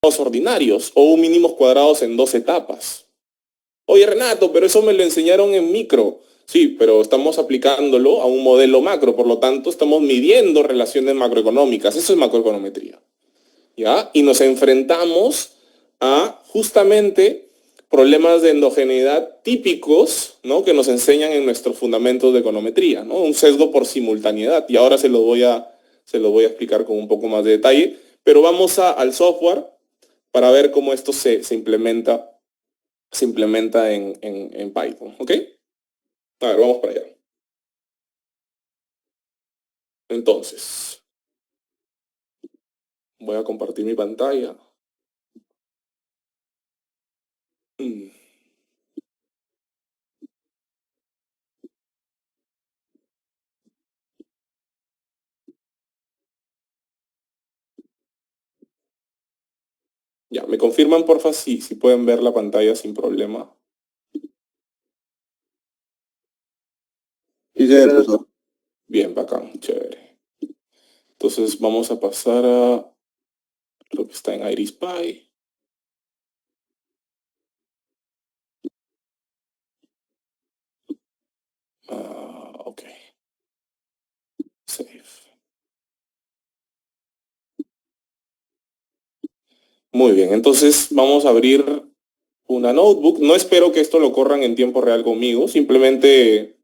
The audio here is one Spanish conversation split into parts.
ordinarios o un mínimos cuadrados en dos etapas. Oye Renato, pero eso me lo enseñaron en micro. Sí, pero estamos aplicándolo a un modelo macro, por lo tanto estamos midiendo relaciones macroeconómicas. Eso es macroeconometría. ¿Ya? Y nos enfrentamos a justamente problemas de endogeneidad típicos, ¿no? Que nos enseñan en nuestros fundamentos de econometría, ¿no? Un sesgo por simultaneidad. Y ahora se lo voy a explicar con un poco más de detalle. Pero vamos al software para ver cómo esto se implementa en Python. ¿Ok? A ver, vamos para allá. Entonces, voy a compartir mi pantalla. Mm. Ya, me confirman porfa si pueden ver la pantalla sin problema. Sí, sí, profesor. Bien, bacán, chévere. Entonces vamos a pasar a lo que está en Iris Py. Ok. Save. Muy bien, entonces vamos a abrir una notebook. No espero que esto lo corran en tiempo real conmigo, simplemente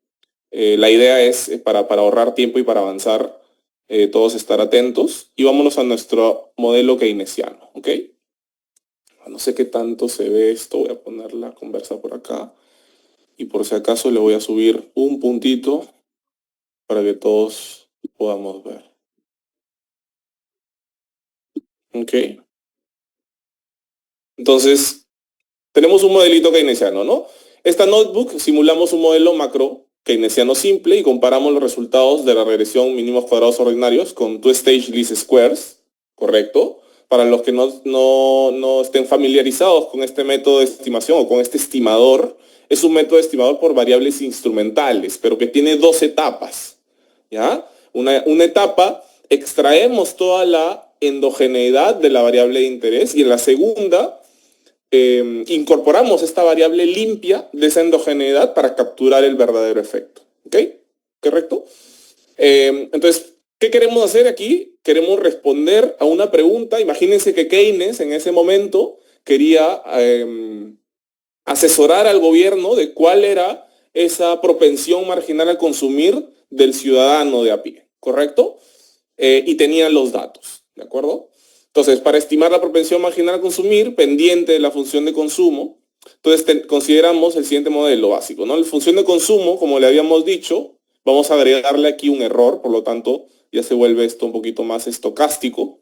la idea es para ahorrar tiempo y para avanzar, todos estar atentos. Y vámonos a nuestro modelo keynesiano, ¿ok? No sé qué tanto se ve esto, voy a poner la conversa por acá. Y por si acaso le voy a subir un puntito para que todos podamos ver. ¿Ok? Entonces, tenemos un modelito keynesiano, ¿no? Esta notebook simulamos un modelo macro keynesiano simple y comparamos los resultados de la regresión mínimos cuadrados ordinarios con two-stage least squares, ¿correcto? Para los que no estén familiarizados con este método de estimación o con este estimador, es un método de estimador por variables instrumentales, pero que tiene dos etapas, ¿ya? Una etapa, extraemos toda la endogeneidad de la variable de interés y en la segunda incorporamos esta variable limpia de esa endogeneidad para capturar el verdadero efecto. ¿Ok? ¿Correcto? Entonces, ¿qué queremos hacer aquí? Queremos responder a una pregunta. Imagínense que Keynes en ese momento quería asesorar al gobierno de cuál era esa propensión marginal a consumir del ciudadano de a pie. ¿Correcto? Y tenían los datos. ¿De acuerdo? Entonces, para estimar la propensión marginal a consumir, pendiente de la función de consumo, entonces consideramos el siguiente modelo básico, ¿no? La función de consumo, como le habíamos dicho, vamos a agregarle aquí un error, por lo tanto, ya se vuelve esto un poquito más estocástico.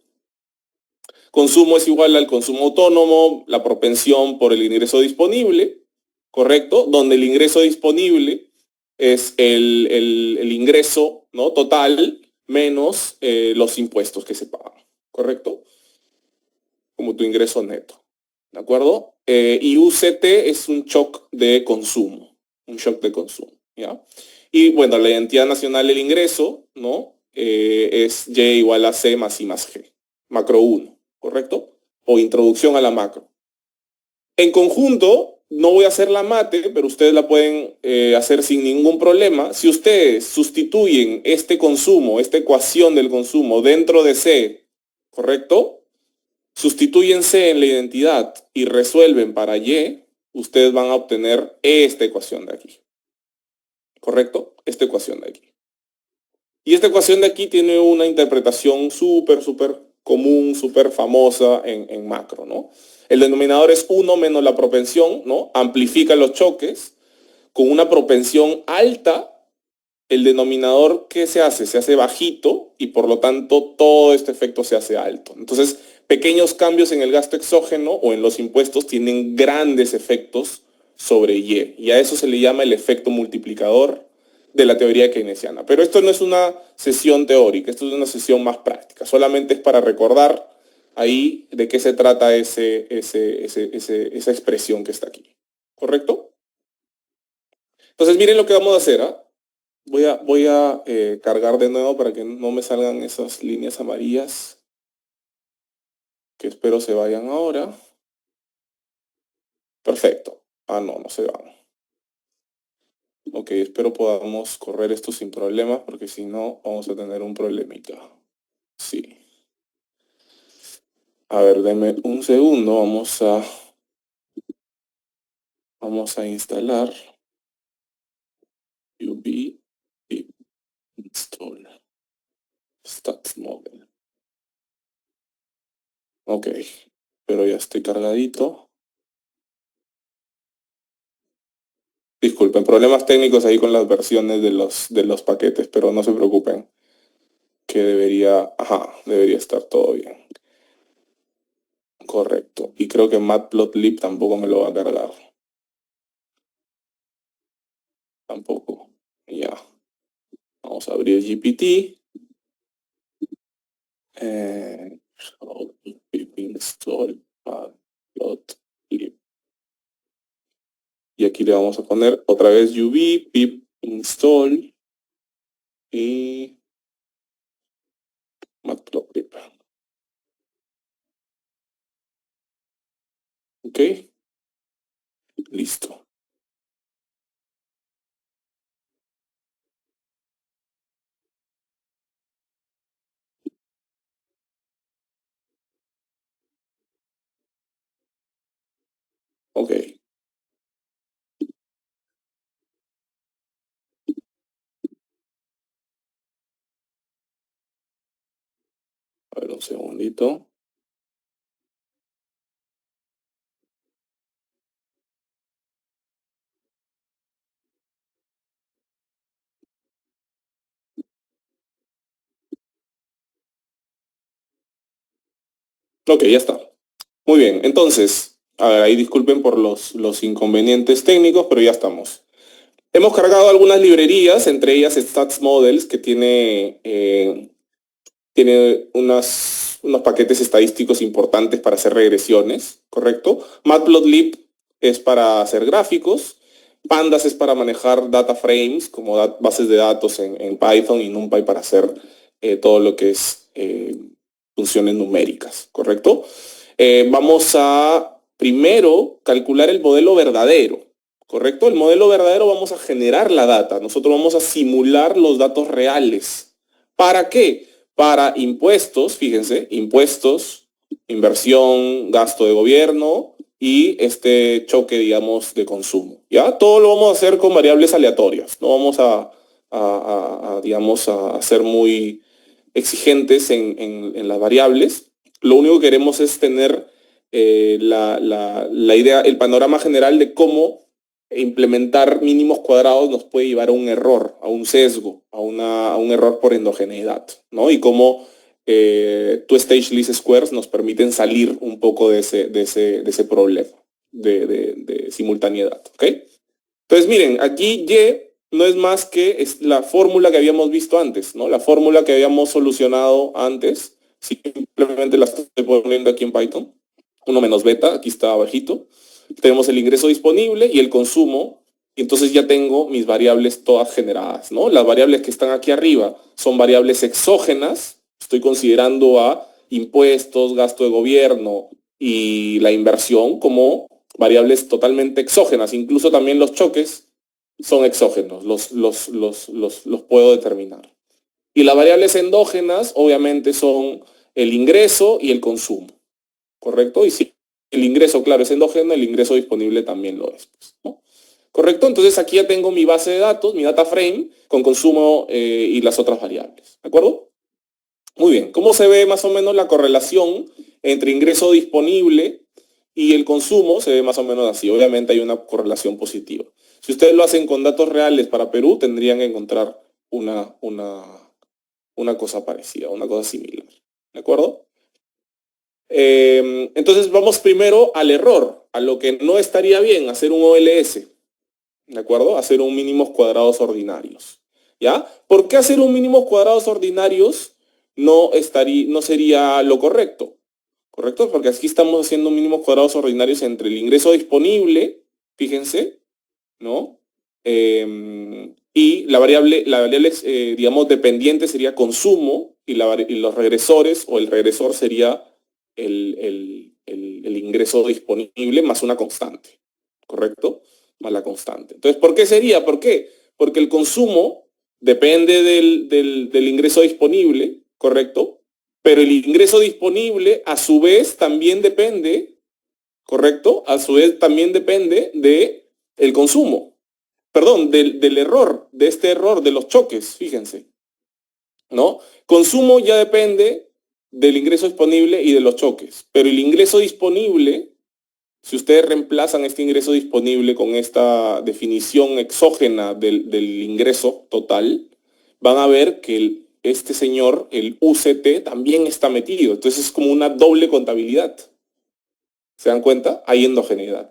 Consumo es igual al consumo autónomo, la propensión por el ingreso disponible, ¿correcto? Donde el ingreso disponible es el ingreso, ¿no? Total menos los impuestos que se pagan, ¿correcto? Como tu ingreso neto, ¿de acuerdo? Y UCT es un shock de consumo, ¿ya? Y bueno, la identidad nacional del ingreso, ¿no? Es Y igual a C más I más G, macro 1, ¿correcto? O introducción a la macro. En conjunto, no voy a hacer la mate, pero ustedes la pueden hacer sin ningún problema. Si ustedes sustituyen este consumo, esta ecuación del consumo dentro de C, ¿correcto? Sustituyen C en la identidad y resuelven para Y, ustedes van a obtener esta ecuación de aquí. ¿Correcto? Esta ecuación de aquí. Y esta ecuación de aquí tiene una interpretación súper común, súper famosa en macro, ¿no? El denominador es 1 menos la propensión, ¿no? Amplifica los choques. Con una propensión alta, el denominador, ¿qué se hace? Se hace bajito y por lo tanto todo este efecto se hace alto. Entonces, pequeños cambios en el gasto exógeno o en los impuestos tienen grandes efectos sobre Y. Y a eso se le llama el efecto multiplicador de la teoría keynesiana. Pero esto no es una sesión teórica, esto es una sesión más práctica. Solamente es para recordar ahí de qué se trata esa expresión que está aquí. ¿Correcto? Entonces miren lo que vamos a hacer. Voy a cargar de nuevo para que no me salgan esas líneas amarillas. que espero se vayan ahora. Perfecto. Ah, no, no se van. Ok, espero podamos correr esto sin problemas, porque si no, vamos a tener un problemita. Sí. A ver, denme un segundo, vamos a instalar UV pip install stats model. Ok, pero ya estoy cargadito. Disculpen, problemas técnicos ahí con las versiones de los paquetes, pero no se preocupen, que debería estar todo bien. Correcto. Y creo que Matplotlib tampoco me lo va a cargar. Tampoco. Ya. Vamos a abrir GPT. Pip install Matplotlib. Y aquí le vamos a poner otra vez UV pip install y Matplotlib. Ok. Listo. Ok. A ver un segundito. Ok, ya está. Muy bien, entonces, a ver, ahí disculpen por los inconvenientes técnicos, pero ya estamos. Hemos cargado algunas librerías, entre ellas Stats Models, que tiene unos paquetes estadísticos importantes para hacer regresiones, ¿correcto? Matplotlib es para hacer gráficos. Pandas es para manejar data frames, como bases de datos en Python, y NumPy para hacer todo lo que es funciones numéricas, ¿correcto? Vamos a primero calcular el modelo verdadero, ¿correcto? El modelo verdadero vamos a generar la data. Nosotros vamos a simular los datos reales. ¿Para qué? Para impuestos, fíjense, impuestos, inversión, gasto de gobierno y este choque, digamos, de consumo. ¿Ya? Todo lo vamos a hacer con variables aleatorias. No vamos digamos, a ser muy exigentes en las variables. Lo único que queremos es tener la idea, el panorama general de cómo implementar mínimos cuadrados nos puede llevar a un error, a un sesgo, a un error por endogeneidad, ¿no? Y cómo stage least squares nos permiten salir un poco de ese problema de simultaneidad, ¿ok? Entonces, miren, aquí Y no es más que es la fórmula que habíamos visto antes, ¿no? La fórmula que habíamos solucionado antes, simplemente la estoy poniendo aquí en Python. 1 menos beta, aquí está abajito. Tenemos el ingreso disponible y el consumo, y entonces ya tengo mis variables todas generadas, ¿no? Las variables que están aquí arriba son variables exógenas. Estoy considerando a impuestos, gasto de gobierno y la inversión como variables totalmente exógenas. Incluso también los choques son exógenos, los puedo determinar. Y las variables endógenas obviamente son el ingreso y el consumo, ¿correcto? Y si el ingreso, claro, es endógeno, el ingreso disponible también lo es, pues, ¿no? ¿Correcto? Entonces aquí ya tengo mi base de datos, mi data frame, con consumo y las otras variables, ¿de acuerdo? Muy bien, ¿cómo se ve más o menos la correlación entre ingreso disponible y el consumo? Se ve más o menos así. Obviamente hay una correlación positiva. Si ustedes lo hacen con datos reales para Perú, tendrían que encontrar una cosa parecida, una cosa similar. ¿De acuerdo? Entonces vamos primero al error, a lo que no estaría bien, hacer un OLS. ¿De acuerdo? Hacer un mínimos cuadrados ordinarios. ¿Ya? ¿Por qué hacer un mínimos cuadrados ordinarios no sería lo correcto? ¿Correcto? Porque aquí estamos haciendo mínimos cuadrados ordinarios entre el ingreso disponible, fíjense, ¿no? Y la variable digamos, dependiente sería consumo y los regresores o el regresor sería el ingreso disponible más una constante, ¿correcto? Más la constante. Entonces, ¿por qué sería? ¿Por qué? Porque el consumo depende del ingreso disponible, ¿correcto? Pero el ingreso disponible a su vez también depende, ¿correcto? A su vez también depende de el consumo. Perdón, del error, de este error, de los choques, fíjense, ¿no? Consumo ya depende del ingreso disponible y de los choques, pero el ingreso disponible, si ustedes reemplazan este ingreso disponible con esta definición exógena del ingreso total, van a ver que este señor, el UCT, también está metido. Entonces es como una doble contabilidad. ¿Se dan cuenta? Hay endogeneidad.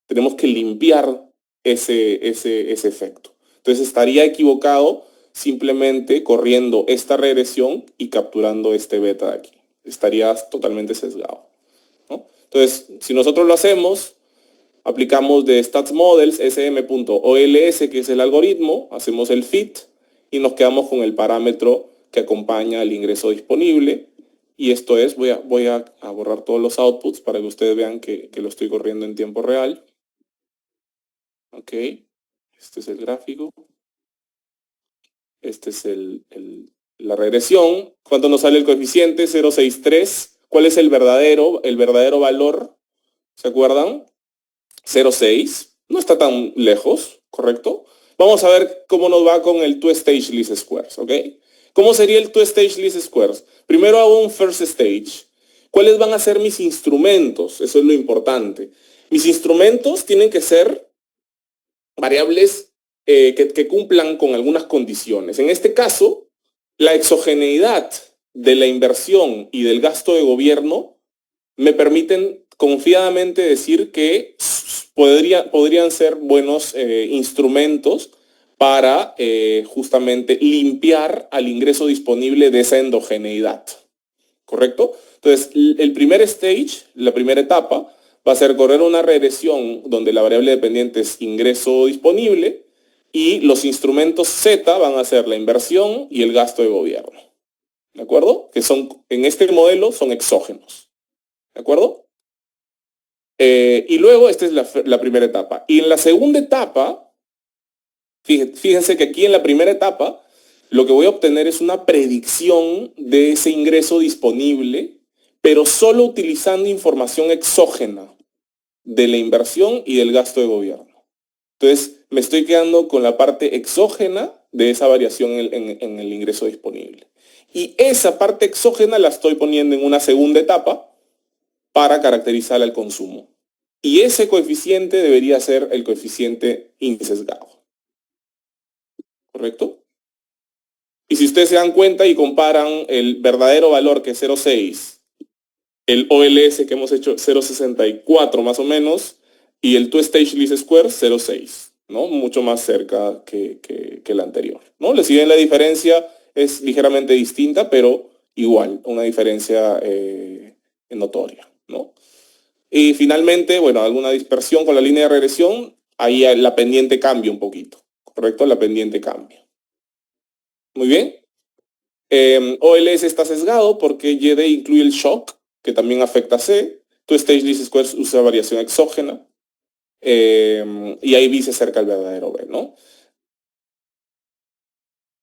Tenemos que limpiar ese efecto. Entonces estaría equivocado simplemente corriendo esta regresión y capturando este beta de aquí. Estarías totalmente sesgado, ¿no? Entonces, si nosotros lo hacemos, aplicamos de stats models sm.ols, que es el algoritmo, hacemos el fit y nos quedamos con el parámetro que acompaña al ingreso disponible. Y esto es, voy a borrar todos los outputs para que ustedes vean que lo estoy corriendo en tiempo real. Ok, este es el gráfico. Este es la regresión. ¿Cuánto nos sale el coeficiente? 0,63. ¿Cuál es el verdadero valor? ¿Se acuerdan? 0,6. No está tan lejos, ¿correcto? Vamos a ver cómo nos va con el two-stage least squares, ¿ok? ¿Cómo sería el two-stage least squares? Primero hago un first stage. ¿Cuáles van a ser mis instrumentos? Eso es lo importante. Mis instrumentos tienen que ser variables que cumplan con algunas condiciones. En este caso, la exogeneidad de la inversión y del gasto de gobierno me permiten confiadamente decir que podrían ser buenos instrumentos para justamente limpiar al ingreso disponible de esa endogeneidad. ¿Correcto? Entonces, el primer stage, la primera etapa, va a ser correr una regresión donde la variable dependiente es ingreso disponible y los instrumentos Z van a ser la inversión y el gasto de gobierno. ¿De acuerdo? Que son, en este modelo, son exógenos. ¿De acuerdo? Y luego, esta es la primera etapa. Y en la segunda etapa, fíjense que aquí en la primera etapa, lo que voy a obtener es una predicción de ese ingreso disponible, pero solo utilizando información exógena de la inversión y del gasto de gobierno. Entonces, me estoy quedando con la parte exógena de esa variación en el ingreso disponible. Y esa parte exógena la estoy poniendo en una segunda etapa para caracterizar al consumo. Y ese coeficiente debería ser el coeficiente insesgado. ¿Correcto? Y si ustedes se dan cuenta y comparan el verdadero valor que es 0,6, el OLS que hemos hecho 0,64 más o menos, y el two-stage least square 0,6, ¿no? Mucho más cerca que el anterior, ¿no? Le siguen la diferencia, es ligeramente distinta, pero igual, una diferencia notoria, ¿no? Y finalmente, bueno, alguna dispersión con la línea de regresión, ahí la pendiente cambia un poquito, ¿correcto? La pendiente cambia. Muy bien. OLS está sesgado porque YD incluye el shock, que también afecta a C. Two-stage least squares usa variación exógena. Y ahí B se acerca al verdadero B, ¿no?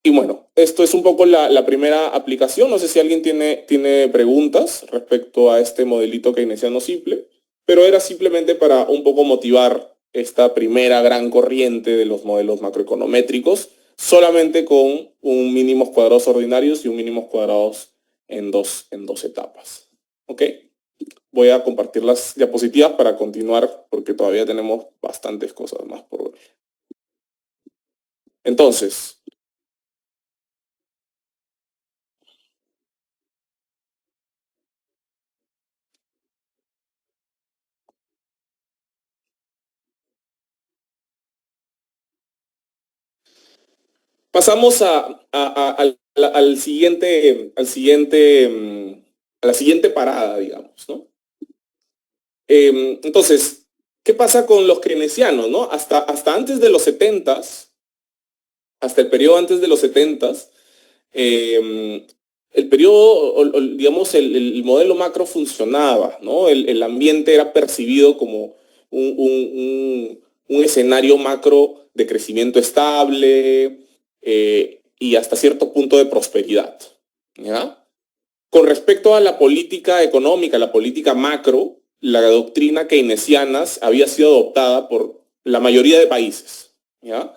Y bueno, esto es un poco la primera aplicación. No sé si alguien tiene preguntas respecto a este modelito keynesiano simple, pero era simplemente para un poco motivar esta primera gran corriente de los modelos macroeconométricos, solamente con un mínimos cuadrados ordinarios y un mínimos cuadrados en dos etapas. ¿Ok? Voy a compartir las diapositivas para continuar porque todavía tenemos bastantes cosas más por ver. Entonces, pasamos al siguiente, a la siguiente parada, digamos, ¿no? Entonces, ¿qué pasa con los keynesianos, no? Hasta antes de los 70s, hasta el periodo antes de los 70s, el periodo, digamos, el modelo macro funcionaba, ¿no? El ambiente era percibido como un escenario macro de crecimiento estable y hasta cierto punto de prosperidad, ¿ya? Con respecto a la política económica, la política macro, la doctrina keynesiana había sido adoptada por la mayoría de países, ¿ya?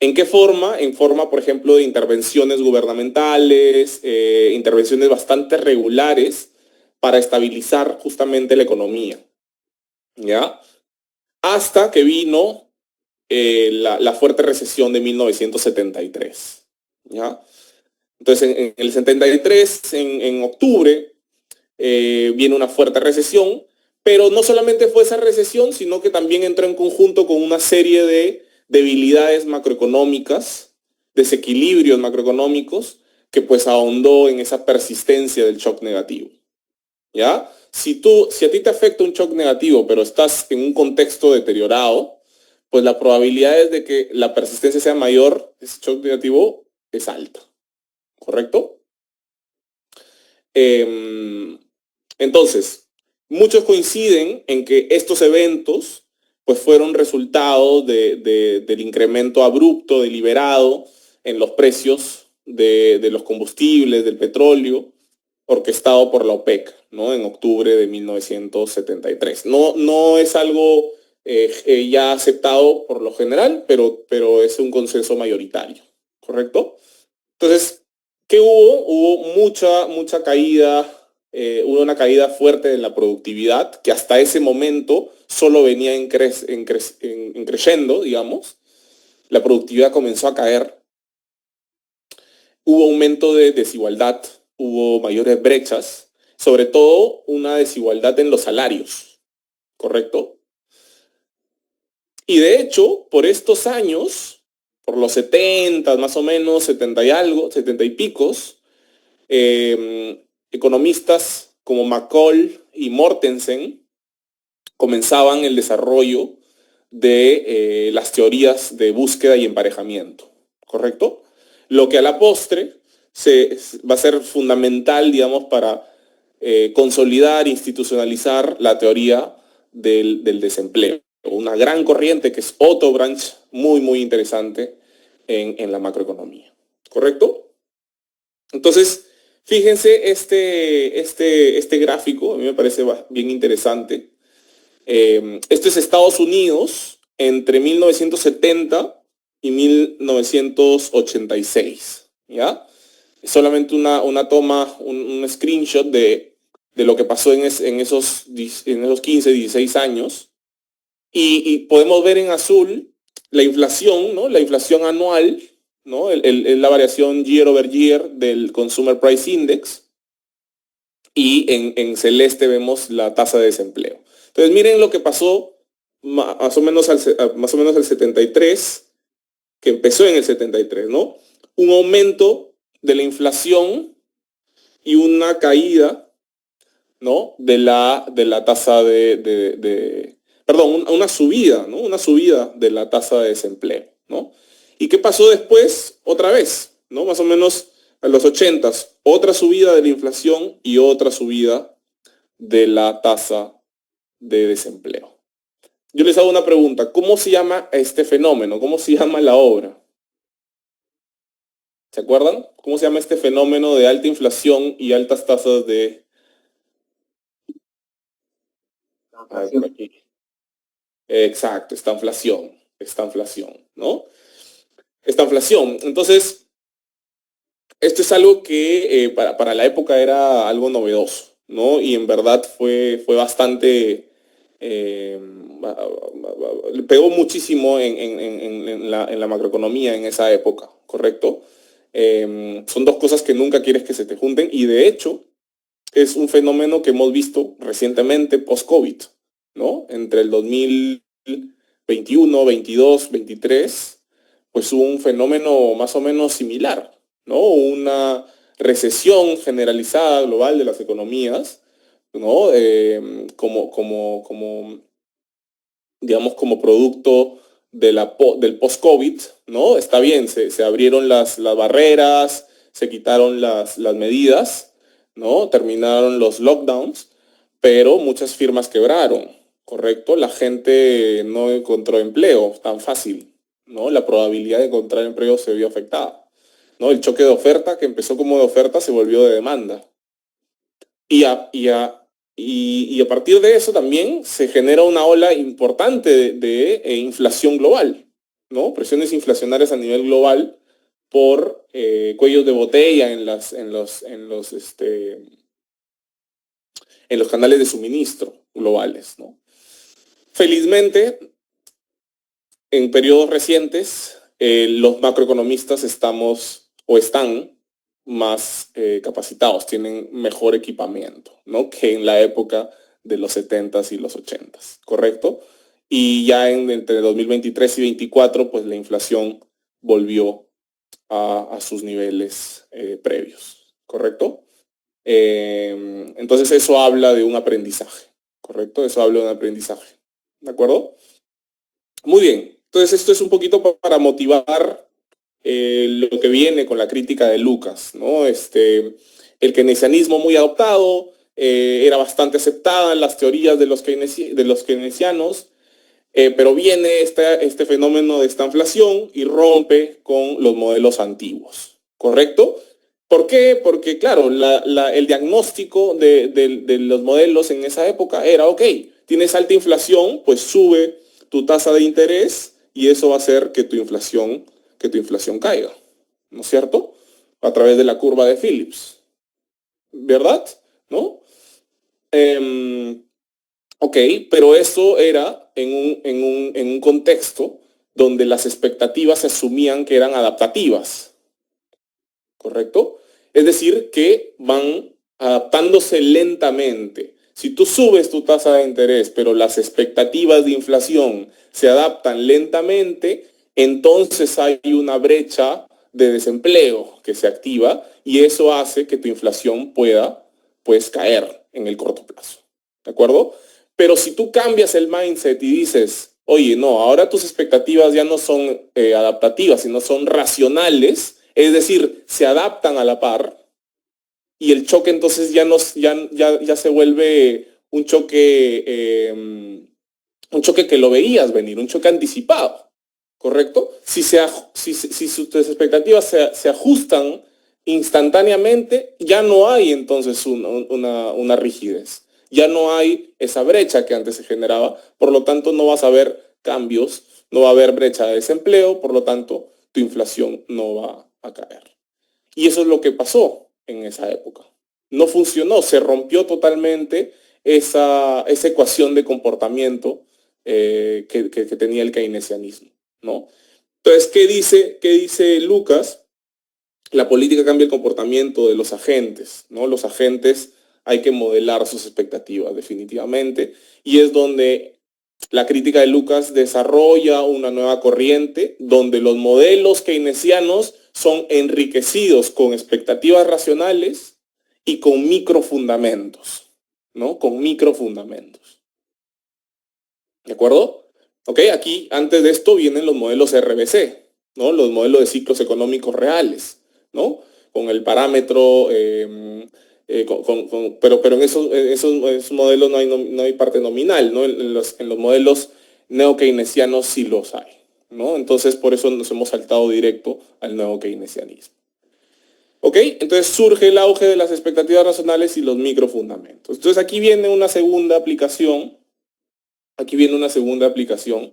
¿En qué forma? En forma, por ejemplo, de intervenciones gubernamentales, intervenciones bastante regulares para estabilizar justamente la economía, ¿ya? Hasta que vino la fuerte recesión de 1973, ¿ya? Entonces, en el 73, en octubre, viene una fuerte recesión, pero no solamente fue esa recesión, sino que también entró en conjunto con una serie de debilidades macroeconómicas, desequilibrios macroeconómicos, que pues ahondó en esa persistencia del shock negativo. ¿Ya? Si a ti te afecta un shock negativo, pero estás en un contexto deteriorado, pues la probabilidad es de que la persistencia sea mayor, ese shock negativo es alta. ¿Correcto? Entonces, muchos coinciden en que estos eventos pues fueron resultado del incremento abrupto, deliberado en los precios de los combustibles, del petróleo, orquestado por la OPEC, ¿no? En octubre de 1973. No es algo ya aceptado por lo general, pero es un consenso mayoritario, ¿correcto? Entonces, ¿qué hubo? Hubo mucha caída, hubo una caída fuerte en la productividad, que hasta ese momento solo venía en creciendo, digamos. La productividad comenzó a caer. Hubo aumento de desigualdad, hubo mayores brechas, sobre todo una desigualdad en los salarios, ¿correcto? Y de hecho, por estos años, por los 70, más o menos, 70 y algo, 70 y picos, economistas como McCall y Mortensen comenzaban el desarrollo de las teorías de búsqueda y emparejamiento, ¿correcto? Lo que a la postre va a ser fundamental, digamos, para consolidar, institucionalizar la teoría del desempleo. Una gran corriente que es Otto Branch, muy interesante en la macroeconomía, ¿correcto? Entonces, fíjense este gráfico, a mí me parece bien interesante. Este es Estados Unidos entre 1970 y 1986, ¿ya? Es solamente una toma, un screenshot de lo que pasó en esos 15, 16 años. Y podemos ver en azul la inflación, ¿no? La inflación anual, ¿no? La variación year over year del Consumer Price Index. Y en celeste vemos la tasa de desempleo. Entonces miren lo que pasó más o menos al 73, que empezó en el 73, ¿no? Un aumento de la inflación y una caída, ¿no? De la tasa perdón, una subida, ¿no? Una subida de la tasa de desempleo, ¿no? ¿Y qué pasó después? Otra vez, ¿no? Más o menos a los 80s, otra subida de la inflación y otra subida de la tasa de desempleo. Yo les hago una pregunta, ¿cómo se llama este fenómeno? ¿Cómo se llama la obra? ¿Se acuerdan? ¿Cómo se llama este fenómeno de alta inflación y altas tasas de... A ver, por aquí. Exacto, esta inflación, ¿no? Esta inflación. Entonces, esto es algo que para la época era algo novedoso, ¿no? Y en verdad fue bastante... pegó muchísimo en la macroeconomía en esa época, ¿correcto? Son dos cosas que nunca quieres que se te junten y de hecho es un fenómeno que hemos visto recientemente post-COVID, ¿no? Entre el 2021, 22, 23, pues hubo un fenómeno más o menos similar, ¿no? Una recesión generalizada global de las economías, ¿no? Digamos, como producto del post-COVID, ¿no? Está bien, se abrieron las barreras, se quitaron las medidas, ¿no? Terminaron los lockdowns, pero muchas firmas quebraron, ¿correcto? La gente no encontró empleo tan fácil, ¿no? La probabilidad de encontrar empleo se vio afectada, ¿no? El choque de oferta, que empezó como de oferta, se volvió de demanda. Y a partir de eso también se genera una ola importante de inflación global, ¿no? Presiones inflacionarias a nivel global por cuellos de botella en los canales de suministro globales, ¿no? Felizmente, en periodos recientes, los macroeconomistas están más capacitados, tienen mejor equipamiento, ¿no? Que en la época de los 70s y los 80s, ¿correcto? Y ya entre 2023 y 2024, pues la inflación volvió a sus niveles previos, ¿correcto? Entonces eso habla de un aprendizaje, ¿correcto? Eso habla de un aprendizaje, ¿de acuerdo? Muy bien, entonces esto es un poquito para motivar lo que viene con la crítica de Lucas, ¿no? El keynesianismo muy adoptado, era bastante aceptada en las teorías de los keynesianos, pero viene este fenómeno de esta inflación y rompe con los modelos antiguos, ¿correcto? ¿Por qué? Porque, claro, el diagnóstico de los modelos en esa época era, ok, tienes alta inflación, pues sube tu tasa de interés y eso va a hacer que tu inflación caiga, ¿no es cierto? A través de la curva de Phillips, ¿verdad? ¿No? Ok, pero eso era en un contexto donde las expectativas se asumían que eran adaptativas, ¿correcto? Es decir, que van adaptándose lentamente. Si tú subes tu tasa de interés, pero las expectativas de inflación se adaptan lentamente, entonces hay una brecha de desempleo que se activa y eso hace que tu inflación pueda, pues, caer en el corto plazo. ¿De acuerdo? Pero si tú cambias el mindset y dices, oye, no, ahora tus expectativas ya no son adaptativas, sino son racionales, es decir, se adaptan a la par, y el choque entonces ya se vuelve un choque que lo veías venir, un choque anticipado, ¿correcto? Si tus expectativas se ajustan instantáneamente, ya no hay entonces una rigidez, ya no hay esa brecha que antes se generaba, por lo tanto no vas a ver cambios, no va a haber brecha de desempleo, por lo tanto tu inflación no va a caer. Y eso es lo que pasó en esa época. No funcionó, se rompió totalmente esa ecuación de comportamiento que tenía el keynesianismo, ¿no? Entonces, ¿qué dice Lucas? La política cambia el comportamiento de los agentes, ¿no? Los agentes hay que modelar sus expectativas definitivamente y es donde la crítica de Lucas desarrolla una nueva corriente donde los modelos keynesianos son enriquecidos con expectativas racionales y con microfundamentos, ¿no? Con microfundamentos. ¿De acuerdo? Ok, aquí antes de esto vienen los modelos RBC, ¿no? Los modelos de ciclos económicos reales, ¿no? Con el parámetro, pero en esos modelos no hay parte nominal, ¿no? En los modelos neo-keynesianos sí los hay, ¿no? Entonces por eso nos hemos saltado directo al nuevo keynesianismo. ¿Ok? Entonces surge el auge de las expectativas racionales y los microfundamentos. Entonces aquí viene una segunda aplicación. Aquí viene una segunda aplicación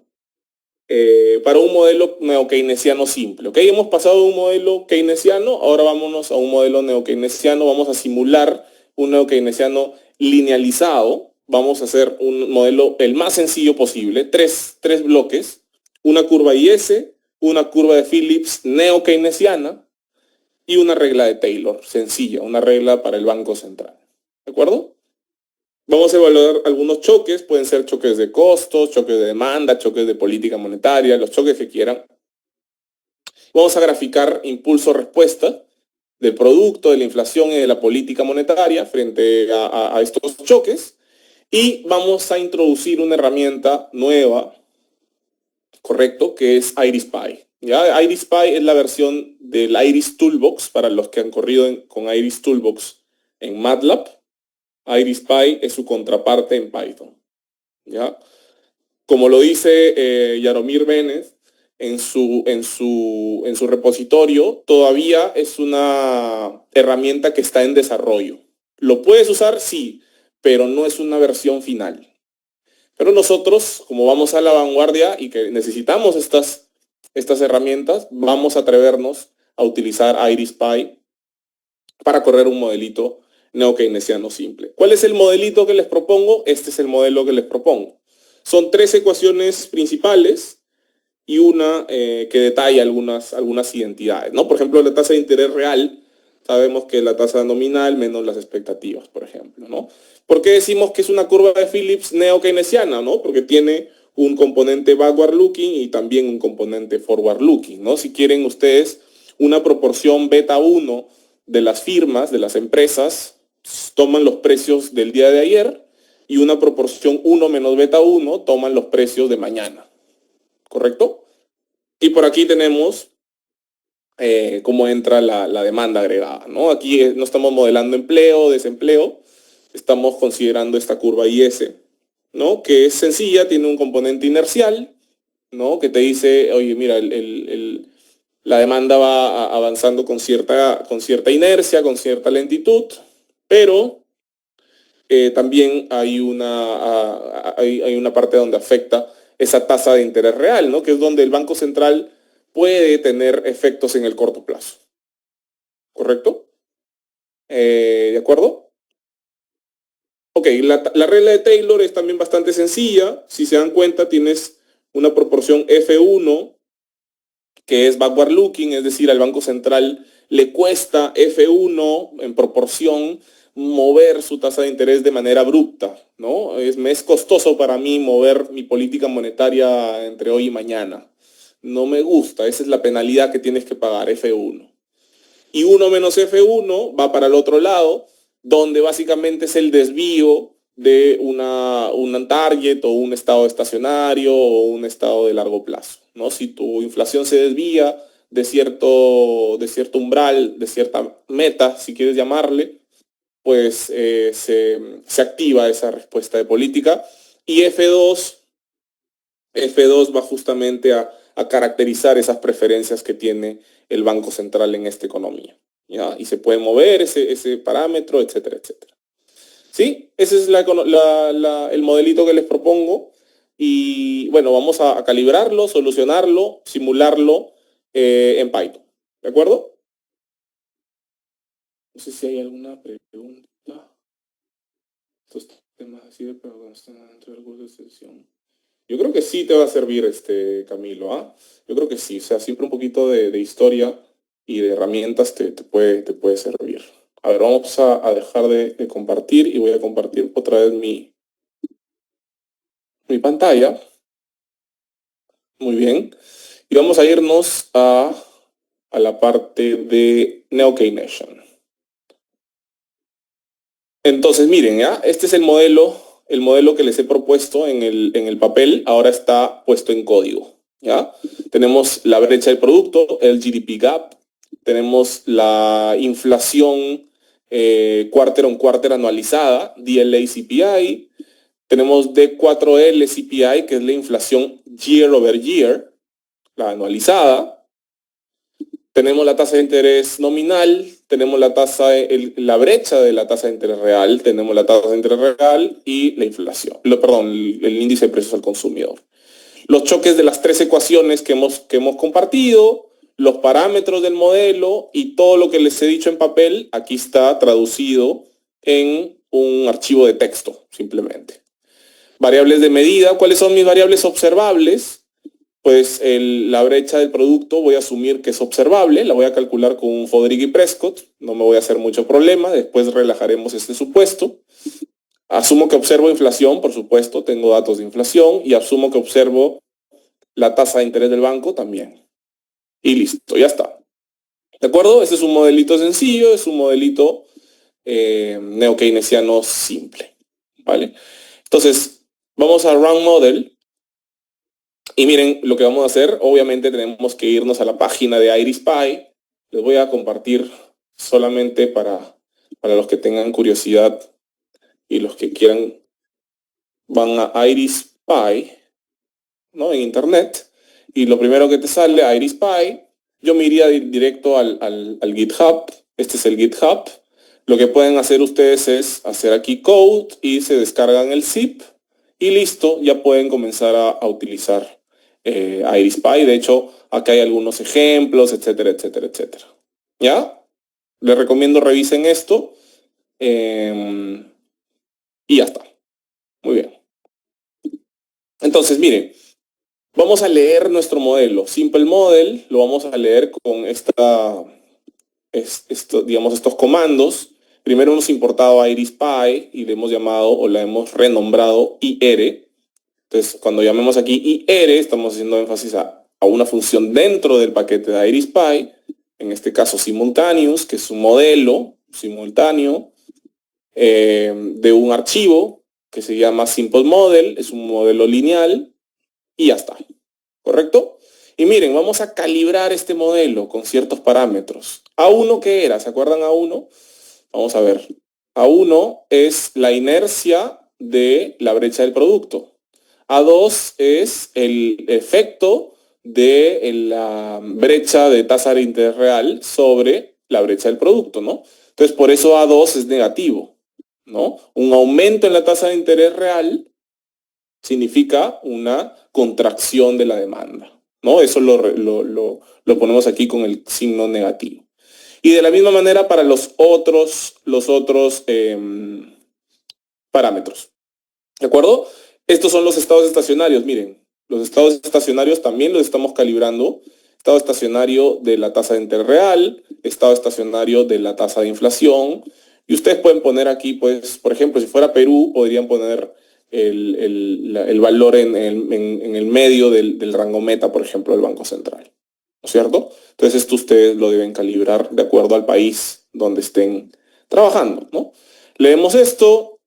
para un modelo neo-keynesiano simple. ¿Ok? Hemos pasado de un modelo keynesiano, ahora vámonos a un modelo neo-keynesiano. Vamos a simular un neo-keynesiano linealizado. Vamos a hacer un modelo el más sencillo posible. Tres bloques. Una curva IS, una curva de Phillips neo-keynesiana y una regla de Taylor, sencilla, una regla para el Banco Central. ¿De acuerdo? Vamos a evaluar algunos choques, pueden ser choques de costos, choques de demanda, choques de política monetaria, los choques que quieran. Vamos a graficar impulso-respuesta del producto, de la inflación y de la política monetaria frente a estos choques. Y vamos a introducir una herramienta nueva, correcto, que es IRIS-Py. ¿Ya? Iris Py es la versión del Iris Toolbox, para los que han corrido con Iris Toolbox en MATLAB. Iris Py es su contraparte en Python. ¿Ya? Como lo dice Jaromír Benes en su repositorio, todavía es una herramienta que está en desarrollo. ¿Lo puedes usar? Sí, pero no es una versión final. Pero nosotros, como vamos a la vanguardia y que necesitamos estas herramientas, vamos a atrevernos a utilizar Iris Py para correr un modelito neo-keynesiano simple. ¿Cuál es el modelito que les propongo? Este es el modelo que les propongo. Son 3 ecuaciones principales y una que detalla algunas identidades, ¿no? Por ejemplo, la tasa de interés real, sabemos que es la tasa nominal menos las expectativas, por ejemplo, ¿no? ¿Por qué decimos que es una curva de Phillips neo-keynesiana, ¿no? Porque tiene un componente backward looking y también un componente forward looking, ¿no? Si quieren ustedes una proporción beta 1 de las firmas, de las empresas, toman los precios del día de ayer, y una proporción 1 menos beta 1 toman los precios de mañana. ¿Correcto? Y por aquí tenemos cómo entra la demanda agregada, ¿no? Aquí no estamos modelando empleo, desempleo, estamos considerando esta curva IS, ¿no? Que es sencilla, tiene un componente inercial, ¿no? Que te dice, oye, mira, la demanda va avanzando con cierta inercia, con cierta lentitud, pero también hay una parte donde afecta esa tasa de interés real, ¿no? Que es donde el Banco Central puede tener efectos en el corto plazo. ¿Correcto? ¿De acuerdo? Ok, la regla de Taylor es también bastante sencilla. Si se dan cuenta, tienes una proporción F1 que es backward looking, es decir, al Banco Central le cuesta F1 en proporción mover su tasa de interés de manera abrupta, ¿no? Me es costoso para mí mover mi política monetaria entre hoy y mañana. No me gusta, esa es la penalidad que tienes que pagar, F1. Y 1 menos F1 va para el otro lado, donde básicamente es el desvío de un target o un estado estacionario o un estado de largo plazo, ¿no? Si tu inflación se desvía de cierto umbral, de cierta meta, si quieres llamarle, pues se activa esa respuesta de política. Y F2 va justamente a caracterizar esas preferencias que tiene el Banco Central en esta economía, ¿ya? Y se puede mover ese parámetro, etcétera, etcétera. ¿Sí? Ese es el modelito que les propongo. Y bueno, vamos a calibrarlo, solucionarlo, simularlo en Python. ¿De acuerdo? No sé si hay alguna pregunta. Estos temas así de pero cuando están dentro del curso de sesión. Yo creo que sí te va a servir, Camilo, ¿ah? Yo creo que sí, o sea, siempre un poquito de historia y de herramientas te puede servir. A ver, vamos a dejar de compartir y voy a compartir otra vez mi pantalla. Muy bien. Y vamos a irnos a la parte de Neo-Keynesian. Entonces, miren, ¿ya? Este es el modelo que les he propuesto en el papel, ahora está puesto en código, ¿ya? Tenemos la brecha del producto, el GDP gap, tenemos la inflación quarter on quarter anualizada, DLA CPI, tenemos D4L CPI, que es la inflación year over year, la anualizada. Tenemos la tasa de interés nominal, tenemos la brecha de la tasa de interés real, tenemos la tasa de interés real y la inflación, el índice de precios al consumidor. Los choques de las 3 ecuaciones que hemos compartido, los parámetros del modelo y todo lo que les he dicho en papel, aquí está traducido en un archivo de texto, simplemente. Variables de medida, ¿cuáles son mis variables observables? Pues la brecha del producto voy a asumir que es observable, la voy a calcular con un Fodoric y Prescott, no me voy a hacer mucho problema, después relajaremos este supuesto. Asumo que observo inflación, por supuesto, tengo datos de inflación, y asumo que observo la tasa de interés del banco también. Y listo, ya está. ¿De acuerdo? Este es un modelito sencillo, es un modelito neo-keynesiano simple. ¿Vale? Entonces, vamos a Run Model. Y miren lo que vamos a hacer. Obviamente tenemos que irnos a la página de IRIS-Py. Les voy a compartir solamente para los que tengan curiosidad y los que quieran. Van a IRIS-Py, ¿no? En internet. Y lo primero que te sale, IRIS-Py. Yo me iría directo al GitHub. Este es el GitHub. Lo que pueden hacer ustedes es hacer aquí code y se descargan el zip. Y listo, ya pueden comenzar a utilizar IRIS-Py. De hecho, acá hay algunos ejemplos, etcétera, etcétera, etcétera. ¿Ya? Les recomiendo revisen esto. Y ya está. Muy bien. Entonces, miren, vamos a leer nuestro modelo. Simple Model lo vamos a leer con digamos, estos comandos. Primero hemos importado IRIS-Py y le hemos llamado o la hemos renombrado IR. Entonces, cuando llamemos aquí IR, estamos haciendo énfasis a una función dentro del paquete de IRIS-Py, en este caso Simultaneous, que es un modelo simultáneo de un archivo que se llama Simple Model, es un modelo lineal y ya está. ¿Correcto? Y miren, vamos a calibrar este modelo con ciertos parámetros. A1, ¿qué era? ¿Se acuerdan A1? Vamos a ver. A1 es la inercia de la brecha del producto. A2 es el efecto de la brecha de tasa de interés real sobre la brecha del producto, ¿no? Entonces, por eso A2 es negativo, ¿no? Un aumento en la tasa de interés real significa una contracción de la demanda, ¿no? Eso lo ponemos aquí con el signo negativo. Y de la misma manera para los otros parámetros. ¿De acuerdo? Estos son los estados estacionarios. Miren, los estados estacionarios también los estamos calibrando. Estado estacionario de la tasa de interés real, estado estacionario de la tasa de inflación. Y ustedes pueden poner aquí, pues, por ejemplo, si fuera Perú, podrían poner el valor en el medio del rango meta, por ejemplo, del Banco Central. ¿No es cierto? Entonces esto ustedes lo deben calibrar de acuerdo al país donde estén trabajando, ¿no? Leemos esto,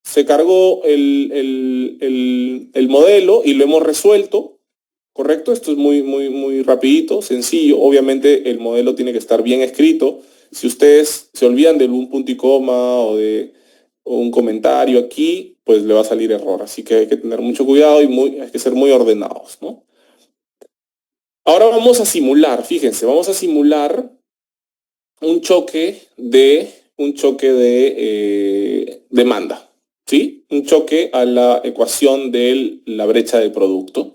se cargó el modelo y lo hemos resuelto, ¿correcto? Esto es muy rapidito, sencillo. Obviamente el modelo tiene que estar bien escrito. Si ustedes se olvidan de un punto y coma o de un comentario aquí, pues le va a salir error. Así que hay que tener mucho cuidado y hay que ser muy ordenados, ¿no? Ahora vamos a simular, fíjense, vamos a simular un choque de demanda, ¿sí? Un choque a la ecuación de la brecha del producto,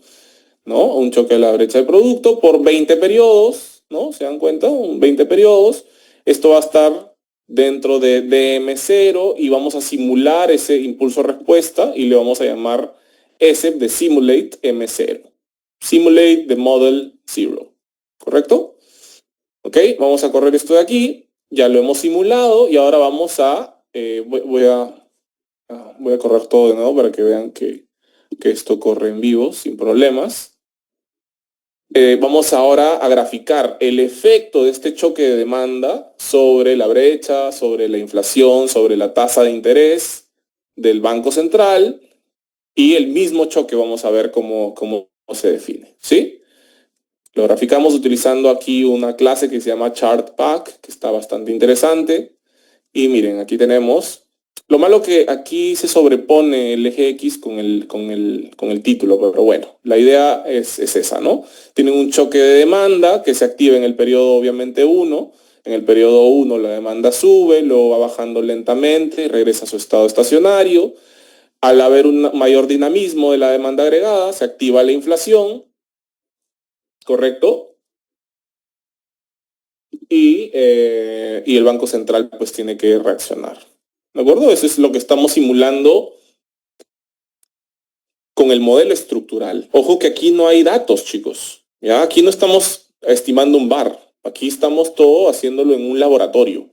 ¿no? Un choque a la brecha del producto por 20 periodos, ¿no? ¿Se dan cuenta? 20 periodos. Esto va a estar dentro de DM0 y vamos a simular ese impulso respuesta y le vamos a llamar S de Simulate M0. Simulate the Model 0. ¿Correcto? Ok, vamos a correr esto de aquí. Ya lo hemos simulado y ahora vamos a... voy a correr todo de nuevo para que vean que esto corre en vivo sin problemas. Vamos ahora a graficar el efecto de este choque de demanda sobre la brecha, sobre la inflación, sobre la tasa de interés del Banco Central y el mismo choque vamos a ver cómo se define, ¿sí? Lo graficamos utilizando aquí una clase que se llama ChartPack, que está bastante interesante. Y miren, aquí tenemos... Lo malo que aquí se sobrepone el eje X con el título, pero bueno, la idea es esa, ¿no? Tienen un choque de demanda que se activa en el periodo obviamente 1. En el periodo 1 la demanda sube, luego va bajando lentamente y regresa a su estado estacionario. Al haber un mayor dinamismo de la demanda agregada, se activa la inflación, ¿correcto? Y el Banco Central pues tiene que reaccionar. ¿De acuerdo? Eso es lo que estamos simulando con el modelo estructural. Ojo que aquí no hay datos, chicos. ¿Ya? Aquí no estamos estimando un bar. Aquí estamos todo haciéndolo en un laboratorio.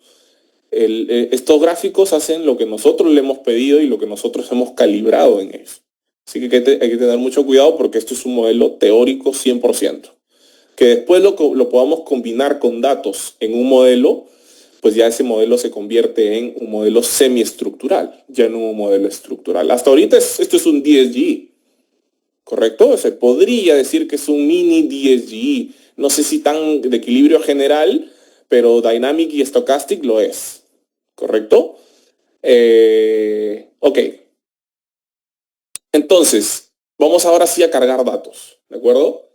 Estos gráficos hacen lo que nosotros le hemos pedido y lo que nosotros hemos calibrado en eso. Así que hay que tener mucho cuidado porque esto es un modelo teórico 100%. Que después lo podamos combinar con datos en un modelo, pues ya ese modelo se convierte en un modelo semiestructural, ya no un modelo estructural. Hasta ahorita esto es un DSG, ¿correcto? Se podría decir que es un mini DSGE. No sé si tan de equilibrio general, pero Dynamic y Stochastic lo es, ¿correcto? Ok. Entonces, vamos ahora sí a cargar datos, ¿de acuerdo?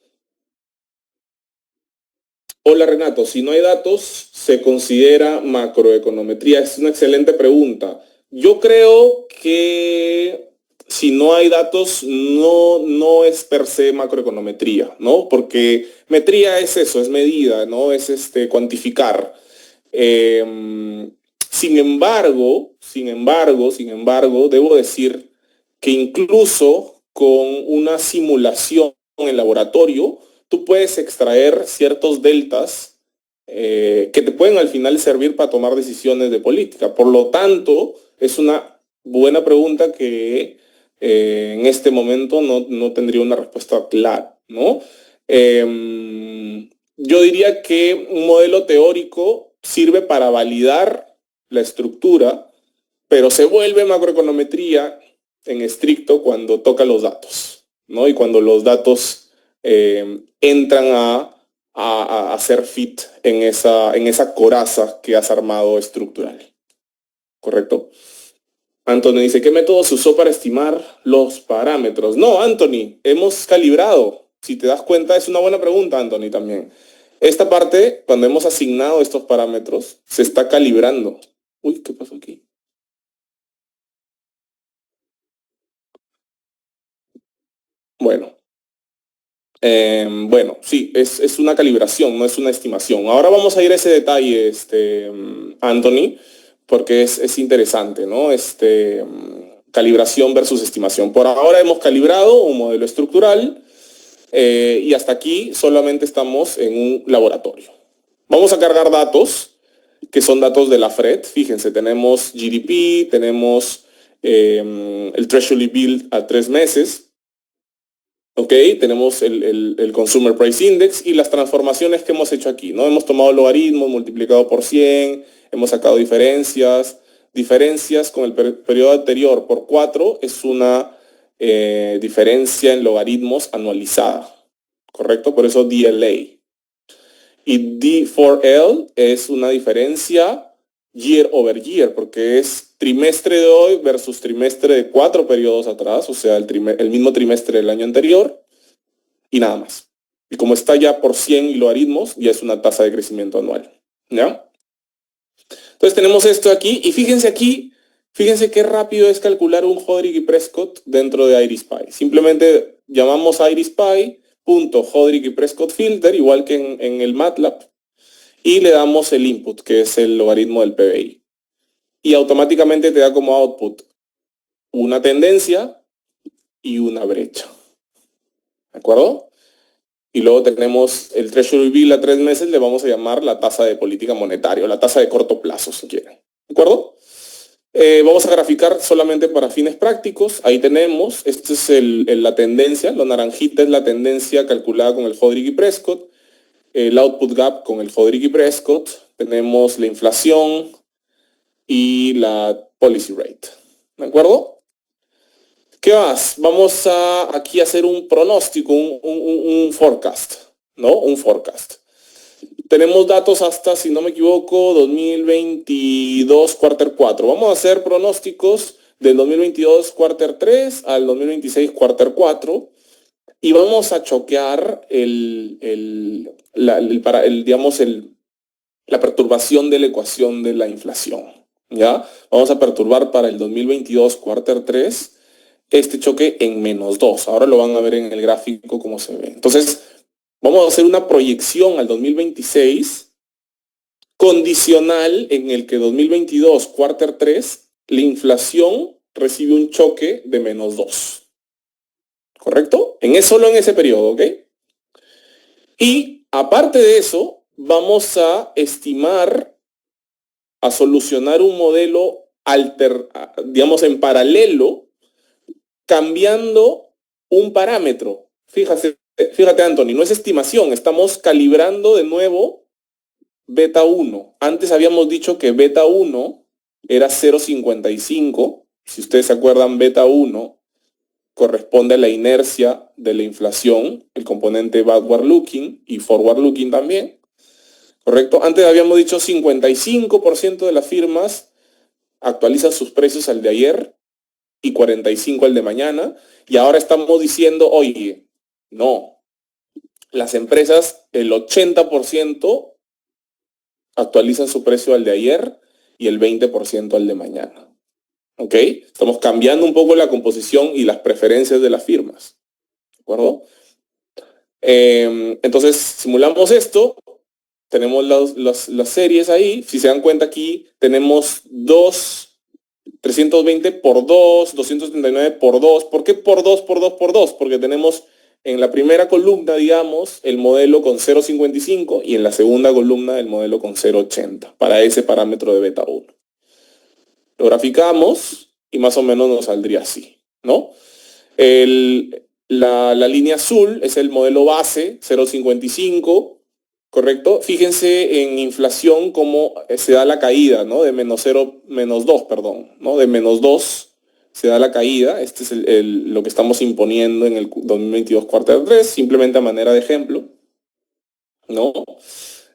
Hola Renato, si no hay datos, ¿se considera macroeconometría? Es una excelente pregunta. Yo creo que si no hay datos, no es per se macroeconometría, ¿no? Porque metría es eso, es medida, ¿no? Es cuantificar. Eh, sin embargo, debo decir que incluso con una simulación en laboratorio, tú puedes extraer ciertos deltas que te pueden al final servir para tomar decisiones de política. Por lo tanto, es una buena pregunta que en este momento no tendría una respuesta clara, ¿no? Yo diría que un modelo teórico sirve para validar la estructura, pero se vuelve macroeconometría en estricto cuando toca los datos, ¿no? Y cuando los datos entran a hacer fit en esa coraza que has armado estructural, ¿correcto? Anthony dice, ¿qué método se usó para estimar los parámetros? No, Anthony, hemos calibrado. Si te das cuenta, es una buena pregunta, Anthony, también. Esta parte, cuando hemos asignado estos parámetros, se está calibrando. Uy, ¿qué pasó aquí? Bueno, bueno, sí, es una calibración, no es una estimación. Ahora vamos a ir a ese detalle, Anthony, porque es interesante, ¿no? Calibración versus estimación. Por ahora hemos calibrado un modelo estructural y hasta aquí solamente estamos en un laboratorio. Vamos a cargar datos, que son datos de la FRED. Fíjense, tenemos GDP, tenemos el Treasury Bill a 3 meses. Ok, tenemos el Consumer Price Index y las transformaciones que hemos hecho aquí, ¿no? Hemos tomado logaritmos, multiplicado por 100, hemos sacado diferencias. Diferencias con el periodo anterior por 4 es una diferencia en logaritmos anualizada, ¿correcto? Por eso DLA. Y D4L es una diferencia year over year, porque es trimestre de hoy versus trimestre de 4 periodos atrás, o sea, el mismo trimestre del año anterior, y nada más. Y como está ya por 100 logaritmos, ya es una tasa de crecimiento anual. ¿Ya? Entonces tenemos esto aquí, y fíjense aquí, fíjense qué rápido es calcular un Hodrick y Prescott dentro de IRIS-Py. Simplemente llamamos IRIS-Py punto Hodrick y Prescott filter, igual que en el MATLAB, y le damos el input, que es el logaritmo del PBI. Y automáticamente te da como output una tendencia y una brecha. ¿De acuerdo? Y luego tenemos el Treasury Bill a 3 meses, le vamos a llamar la tasa de política monetaria, o la tasa de corto plazo, si quieren. ¿De acuerdo? Vamos a graficar solamente para fines prácticos. Ahí tenemos, esta es la tendencia, lo naranjita es la tendencia calculada con el Hodrick y Prescott, el output gap con el Hodrick y Prescott, tenemos la inflación y la policy rate. ¿De acuerdo? ¿Qué más? Vamos a aquí a hacer un pronóstico, un forecast, ¿no? Un forecast. Tenemos datos hasta, si no me equivoco, 2022 quarter 4. Vamos a hacer pronósticos del 2022 quarter 3 al 2026 quarter 4 y vamos a choquear la perturbación de la ecuación de la inflación. ¿Ya? Vamos a perturbar para el 2022 quarter 3 este choque en -2. Ahora lo van a ver en el gráfico cómo se ve. Entonces, vamos a hacer una proyección al 2026 condicional en el que 2022 quarter 3 la inflación recibe un choque de -2. ¿Correcto? Solo en ese periodo, ¿ok? Y aparte de eso, vamos a estimar, a solucionar un modelo digamos en paralelo, cambiando un parámetro. Fíjate, Anthony, no es estimación, estamos calibrando de nuevo beta 1. Antes habíamos dicho que beta 1 era 0,55. Si ustedes se acuerdan, beta 1 corresponde a la inercia de la inflación, el componente backward looking y forward looking también, ¿correcto? Antes habíamos dicho 55% de las firmas actualizan sus precios al de ayer y 45% al de mañana, y ahora estamos diciendo, oye, no, las empresas, el 80% actualizan su precio al de ayer y el 20% al de mañana. ¿Ok? Estamos cambiando un poco la composición y las preferencias de las firmas. ¿De acuerdo? Entonces, simulamos esto. Tenemos las series ahí. Si se dan cuenta aquí, tenemos 320 por 2, 239 por 2. ¿Por qué por 2, por 2, por 2? Porque tenemos en la primera columna, digamos, el modelo con 0,55 y en la segunda columna el modelo con 0,80 para ese parámetro de beta 1. Lo graficamos y más o menos nos saldría así, ¿no? La línea azul es el modelo base, 0,55, ¿correcto? Fíjense en inflación cómo se da la caída, ¿no? De menos 2, perdón, ¿no? De menos 2 se da la caída. Este es lo que estamos imponiendo en el 2022 cuarto 3, simplemente a manera de ejemplo, ¿no?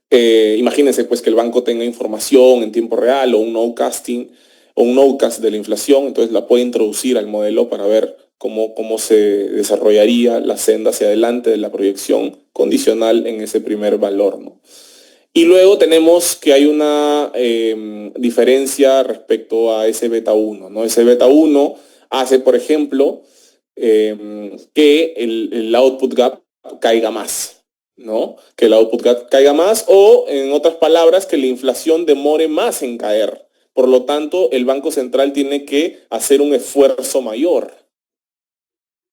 Imagínense pues que el banco tenga información en tiempo real o un nowcasting o un nowcast de la inflación, entonces la puede introducir al modelo para ver cómo se desarrollaría la senda hacia adelante de la proyección condicional en ese primer valor, ¿no? Y luego tenemos que hay una diferencia respecto a ese beta 1, ¿no? Ese beta 1 hace, por ejemplo, que el output gap caiga más, ¿no? Que el output gap caiga más o, en otras palabras, que la inflación demore más en caer. Por lo tanto, el Banco Central tiene que hacer un esfuerzo mayor,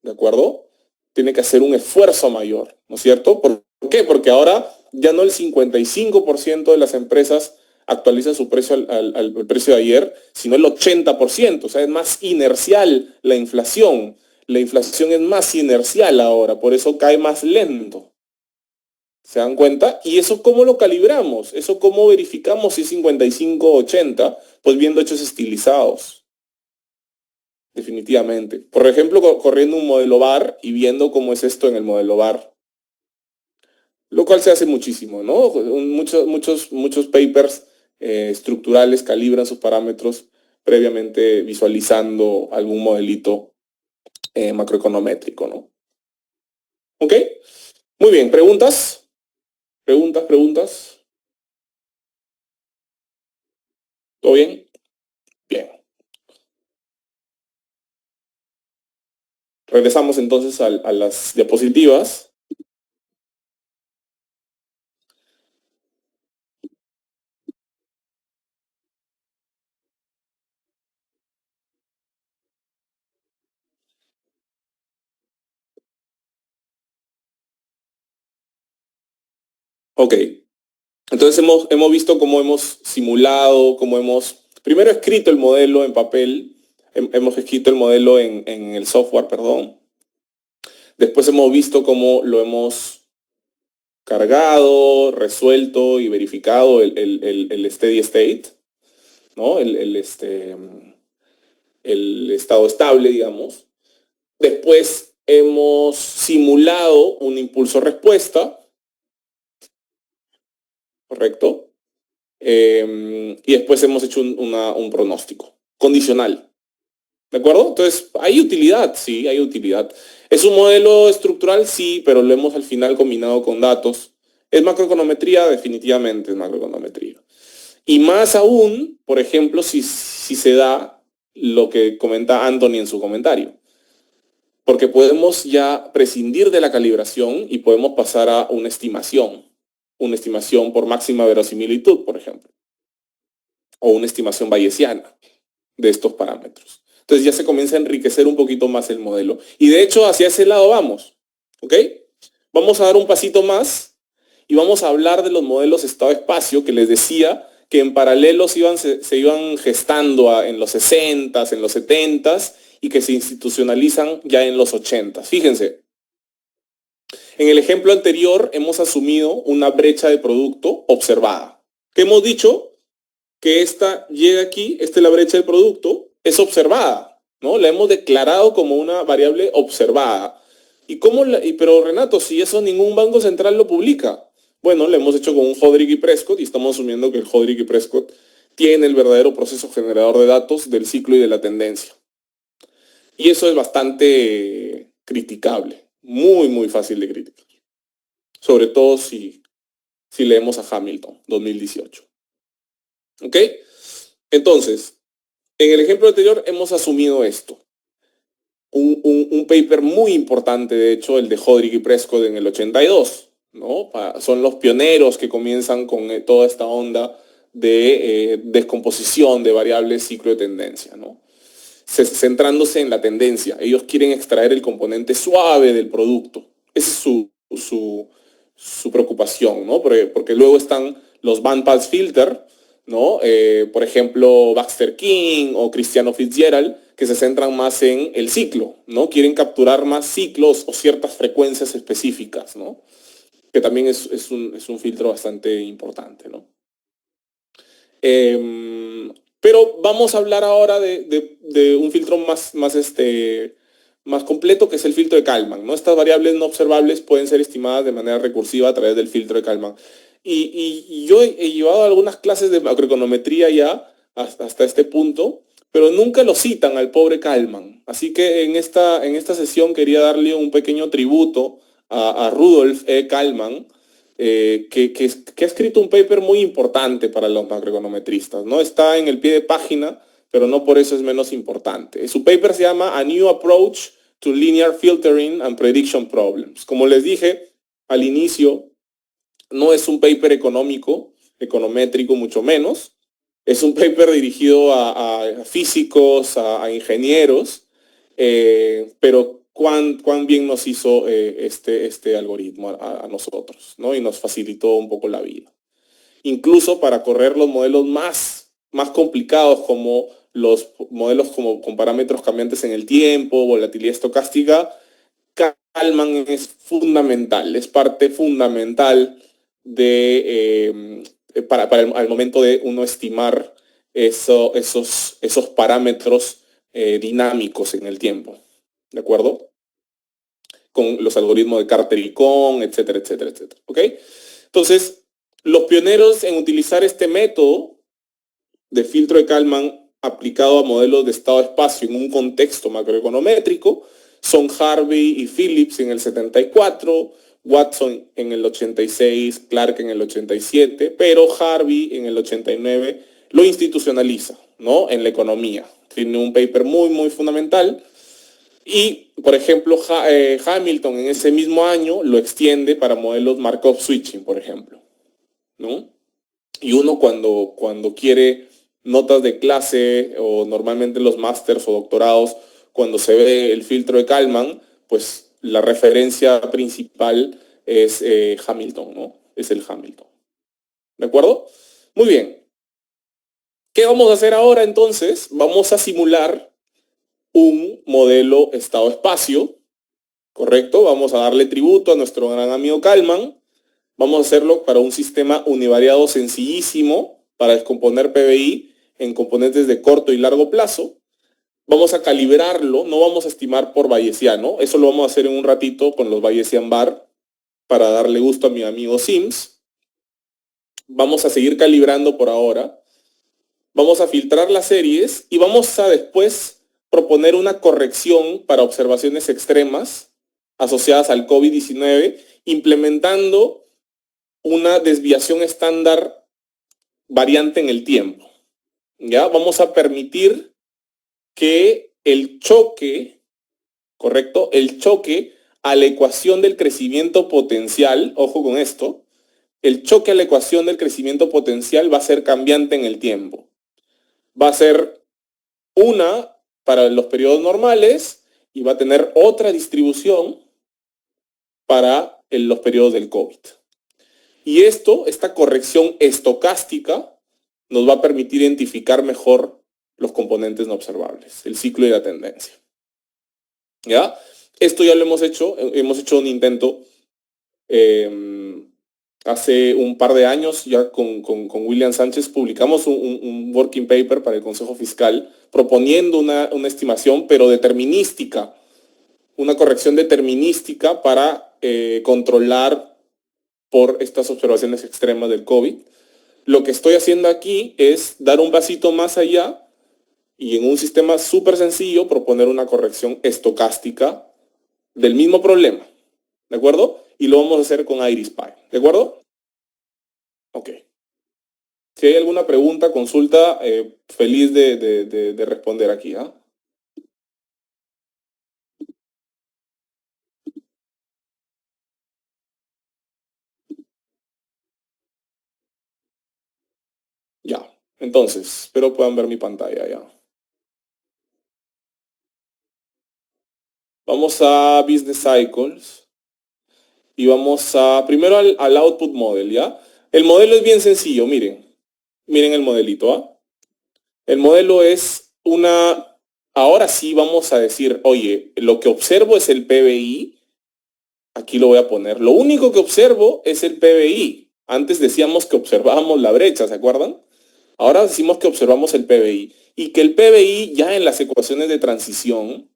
¿de acuerdo? Tiene que hacer un esfuerzo mayor, ¿no es cierto? ¿Por qué? Porque ahora ya no el 55% de las empresas actualizan su precio al precio de ayer, sino el 80%. O sea, es más inercial la inflación. La inflación es más inercial ahora, por eso cae más lento. ¿Se dan cuenta? ¿Y eso cómo lo calibramos? ¿Eso cómo verificamos si es 55-80? Pues viendo hechos estilizados. Definitivamente. Por ejemplo, corriendo un modelo bar y viendo cómo es esto en el modelo bar. Lo cual se hace muchísimo, ¿no? Muchos papers estructurales calibran sus parámetros previamente visualizando algún modelito macroeconométrico, ¿no? ¿Ok? Muy bien, ¿preguntas? ¿Preguntas? ¿Todo bien? Bien. Regresamos entonces a las diapositivas. Ok. Entonces hemos visto cómo hemos simulado, cómo hemos primero escrito el modelo en papel, hemos escrito el modelo en el software, perdón. Después hemos visto cómo lo hemos cargado, resuelto y verificado el steady state, ¿no? El estado estable, digamos. Después hemos simulado un impulso respuesta, ¿correcto? Y después hemos hecho un pronóstico condicional. ¿De acuerdo? Entonces, hay utilidad, sí, hay utilidad. ¿Es un modelo estructural? Sí, pero lo hemos al final combinado con datos. ¿Es macroeconometría? Definitivamente es macroeconometría. Y más aún, por ejemplo, si se da lo que comenta Anthony en su comentario. Porque podemos ya prescindir de la calibración y podemos pasar a una estimación. Una estimación por máxima verosimilitud, por ejemplo. O una estimación bayesiana de estos parámetros. Entonces ya se comienza a enriquecer un poquito más el modelo. Y de hecho hacia ese lado vamos. ¿Ok? Vamos a dar un pasito más y vamos a hablar de los modelos estado-espacio que les decía que en paralelo se iban gestando en los 60s, en los 70s y que se institucionalizan ya en los 80s. Fíjense, en el ejemplo anterior hemos asumido una brecha de producto observada. ¿Qué hemos dicho? Que esta llega aquí, esta es la brecha de producto, es observada. ¿no? La hemos declarado como una variable observada. Pero Renato, si eso ningún banco central lo publica. Bueno, lo hemos hecho con un Hodrick y Prescott y estamos asumiendo que el Hodrick y Prescott tiene el verdadero proceso generador de datos del ciclo y de la tendencia. Y eso es bastante criticable, muy, muy fácil de criticar. Sobre todo si leemos a Hamilton, 2018. ¿Ok? Entonces, en el ejemplo anterior hemos asumido esto. Un paper muy importante, de hecho, el de Hodrick y Prescott en el 82, ¿no? Son los pioneros que comienzan con toda esta onda de descomposición de variables ciclo de tendencia, ¿no? Centrándose en la tendencia. Ellos quieren extraer el componente suave del producto. Esa es su preocupación, ¿no? Porque luego están los bandpass filter, ¿no? Por ejemplo, Baxter King o Cristiano Fitzgerald, que se centran más en el ciclo, ¿no? Quieren capturar más ciclos o ciertas frecuencias específicas, ¿no? Que también es un filtro bastante importante, ¿no? Pero vamos a hablar ahora de un filtro más completo, que es el filtro de Kalman, ¿no? Estas variables no observables pueden ser estimadas de manera recursiva a través del filtro de Kalman. Y yo he llevado algunas clases de macroeconometría ya hasta este punto, pero nunca lo citan al pobre Kalman. Así que en esta sesión quería darle un pequeño tributo a Rudolf E. Kalman, que ha escrito un paper muy importante para los macroeconometristas, ¿no? Está en el pie de página, pero no por eso es menos importante. Su paper se llama A New Approach to Linear Filtering and Prediction Problems. Como les dije al inicio, no es un paper económico, econométrico mucho menos. Es un paper dirigido a físicos, a ingenieros, pero cuán bien nos hizo este algoritmo a nosotros, ¿no? Y nos facilitó un poco la vida. Incluso para correr los modelos más complicados, como los modelos con parámetros cambiantes en el tiempo, volatilidad estocástica, Kalman es fundamental, es parte fundamental al momento de uno estimar esos parámetros dinámicos en el tiempo, ¿de acuerdo? Con los algoritmos de Carter y Kohn, etcétera, etcétera, etcétera, ¿ok? Entonces, los pioneros en utilizar este método de filtro de Kalman aplicado a modelos de estado-espacio en un contexto macroeconométrico son Harvey y Phillips en el 74, Watson en el 86, Clark en el 87, pero Harvey en el 89 lo institucionaliza, ¿no? En la economía. Tiene un paper muy, muy fundamental. Y, por ejemplo, Hamilton en ese mismo año lo extiende para modelos Markov Switching, por ejemplo, ¿no? Y uno cuando quiere notas de clase o normalmente los másters o doctorados, cuando se ve el filtro de Kalman, pues la referencia principal es Hamilton, ¿no? Es el Hamilton. ¿De acuerdo? Muy bien. ¿Qué vamos a hacer ahora entonces? Vamos a simular un modelo estado-espacio, ¿correcto? Vamos a darle tributo a nuestro gran amigo Kalman. Vamos a hacerlo para un sistema univariado sencillísimo para descomponer PBI en componentes de corto y largo plazo. Vamos a calibrarlo, no vamos a estimar por bayesiano. Eso lo vamos a hacer en un ratito con los Bayesian bar para darle gusto a mi amigo Sims. Vamos a seguir calibrando por ahora. Vamos a filtrar las series y vamos a después proponer una corrección para observaciones extremas asociadas al COVID-19, implementando una desviación estándar variante en el tiempo. ¿Ya? Vamos a permitir que el choque, ¿correcto? El choque a la ecuación del crecimiento potencial, ojo con esto, el choque a la ecuación del crecimiento potencial va a ser cambiante en el tiempo. Va a ser una para los periodos normales y va a tener otra distribución para los periodos del COVID. Y esta corrección estocástica, nos va a permitir identificar mejor los componentes no observables, el ciclo y la tendencia. ¿Ya? Esto ya lo hemos hecho un intento hace un par de años, ya con William Sánchez, publicamos un working paper para el Consejo Fiscal proponiendo una estimación, pero determinística, una corrección determinística para controlar por estas observaciones extremas del COVID. Lo que estoy haciendo aquí es dar un pasito más allá y en un sistema súper sencillo proponer una corrección estocástica del mismo problema, ¿de acuerdo? Y lo vamos a hacer con IRIS-Py, ¿de acuerdo? Ok. Si hay alguna pregunta, consulta, feliz de responder aquí, ¿ah? Ya. Entonces, espero puedan ver mi pantalla ya. Vamos a Business Cycles y vamos a primero al Output Model, ¿ya? El modelo es bien sencillo, miren. Miren el modelito, ¿ah? El modelo es ahora sí vamos a decir, oye, lo que observo es el PBI. Aquí lo voy a poner. Lo único que observo es el PBI. Antes decíamos que observábamos la brecha, ¿se acuerdan? Ahora decimos que observamos el PBI. Y que el PBI ya en las ecuaciones de transición,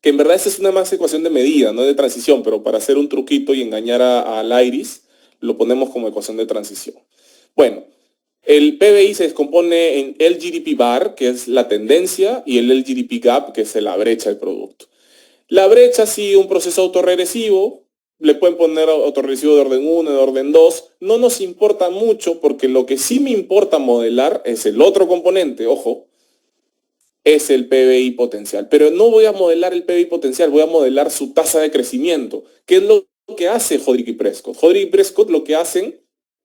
que en verdad esa es una más ecuación de medida, no de transición, pero para hacer un truquito y engañar al Iris, lo ponemos como ecuación de transición. Bueno, el PBI se descompone en el GDP bar, que es la tendencia, y el GDP gap, que es la brecha del producto. La brecha sigue un proceso autorregresivo, le pueden poner autorregresivo de orden 1, de orden 2, no nos importa mucho porque lo que sí me importa modelar es el otro componente, ojo, es el PBI potencial. Pero no voy a modelar el PBI potencial, voy a modelar su tasa de crecimiento. ¿Qué es lo que hace Hodrick y Prescott? Hodrick y Prescott lo que hacen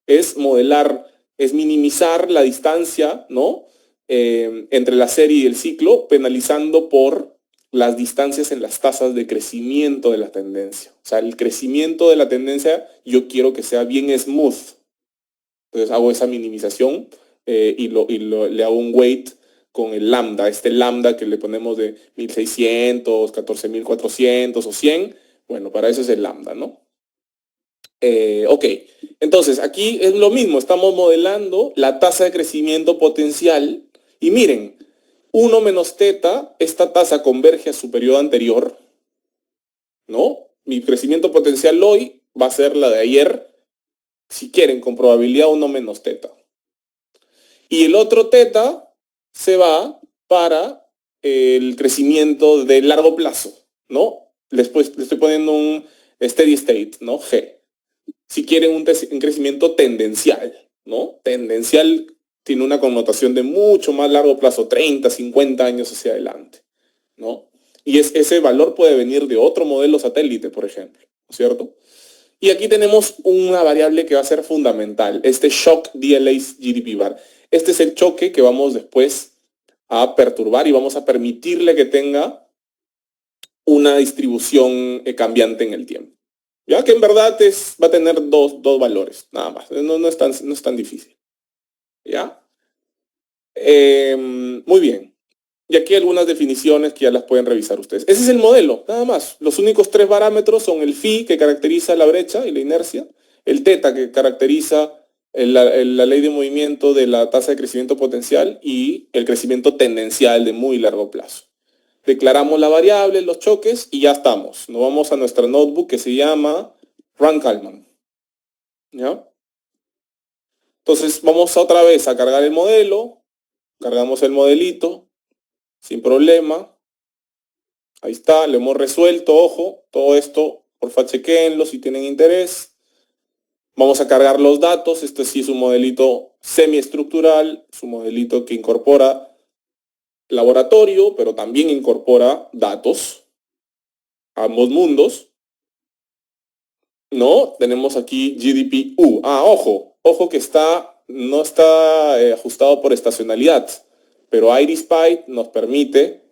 es modelar, es minimizar la distancia, ¿no? Entre la serie y el ciclo, penalizando por las distancias en las tasas de crecimiento de la tendencia. O sea, el crecimiento de la tendencia yo quiero que sea bien smooth. Entonces hago esa minimización le hago un weight con el lambda, este lambda que le ponemos de 1600, 14400 o 100. Bueno, para eso es el lambda, ¿no? Ok, entonces aquí es lo mismo, estamos modelando la tasa de crecimiento potencial y miren, 1 menos teta, esta tasa converge a su periodo anterior, ¿no? Mi crecimiento potencial hoy va a ser la de ayer, si quieren, con probabilidad 1 menos teta. Y el otro teta se va para el crecimiento de largo plazo, ¿no? Después le estoy poniendo un steady state, ¿no? G. Si quieren un crecimiento tendencial, ¿no? Tendencial tiene una connotación de mucho más largo plazo, 30, 50 años hacia adelante, ¿no? Y ese valor puede venir de otro modelo satélite, por ejemplo, ¿no es cierto? Y aquí tenemos una variable que va a ser fundamental, este shock DLA's GDP bar. Este es el choque que vamos después a perturbar y vamos a permitirle que tenga una distribución cambiante en el tiempo. Ya que en verdad va a tener dos valores, nada más. No es tan difícil. ¿Ya? Muy bien. Y aquí algunas definiciones que ya las pueden revisar ustedes. Ese es el modelo, nada más. Los únicos 3 parámetros son el phi, que caracteriza la brecha y la inercia, el teta, que caracteriza la ley de movimiento de la tasa de crecimiento potencial, y el crecimiento tendencial de muy largo plazo. Declaramos la variable, los choques, y ya estamos. Nos vamos a nuestra notebook que se llama Run-Kalman. ¿Ya? Entonces vamos otra vez a cargar el modelo, cargamos el modelito, sin problema. Ahí está, lo hemos resuelto, ojo, todo esto, porfa chequenlo si tienen interés. Vamos a cargar los datos, este sí es un modelito semiestructural, es un modelito que incorpora laboratorio, pero también incorpora datos, ambos mundos. ¿No? Tenemos aquí GDP-U. Ojo que no está ajustado por estacionalidad, pero IRIS-Py nos permite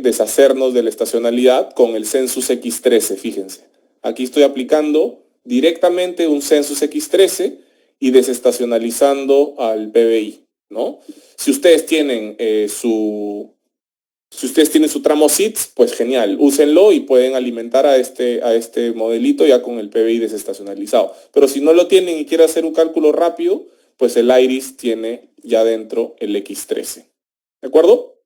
deshacernos de la estacionalidad con el Census X13, fíjense. Aquí estoy aplicando directamente un Census X13 y desestacionalizando al PBI, ¿no? Si ustedes tienen su Si ustedes tienen su tramo SITS, pues genial, úsenlo y pueden alimentar a este modelito ya con el PBI desestacionalizado. Pero si no lo tienen y quieren hacer un cálculo rápido, pues el IRIS tiene ya dentro el X13. ¿De acuerdo?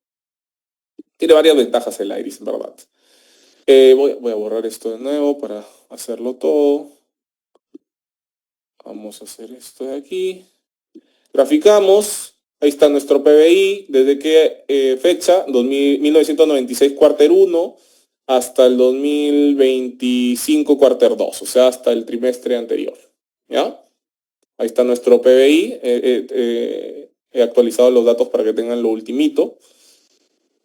Tiene varias ventajas el IRIS, en verdad. Voy a borrar esto de nuevo para hacerlo todo. Vamos a hacer esto de aquí. Graficamos. Ahí está nuestro PBI. ¿Desde qué fecha? 1996 cuarter 1 hasta el 2025 cuarter 2. O sea, hasta el trimestre anterior. ¿Ya? Ahí está nuestro PBI. He actualizado los datos para que tengan lo ultimito.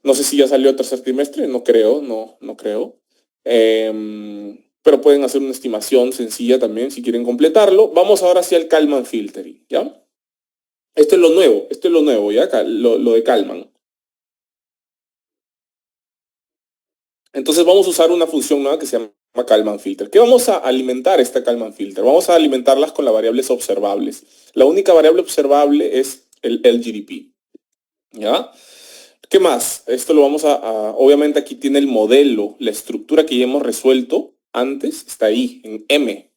No sé si ya salió el tercer trimestre. No creo. No creo. Pero pueden hacer una estimación sencilla también si quieren completarlo. Vamos ahora hacia el Kalman Filtering, ¿ya? Esto es lo nuevo, ¿ya? Lo de Kalman. Entonces vamos a usar una función nueva que se llama Kalman Filter. ¿Qué vamos a alimentar esta Kalman Filter? Vamos a alimentarlas con las variables observables. La única variable observable es el GDP, ¿ya? ¿Qué más? Esto lo vamos obviamente aquí tiene el modelo, la estructura que ya hemos resuelto antes, está ahí, en M,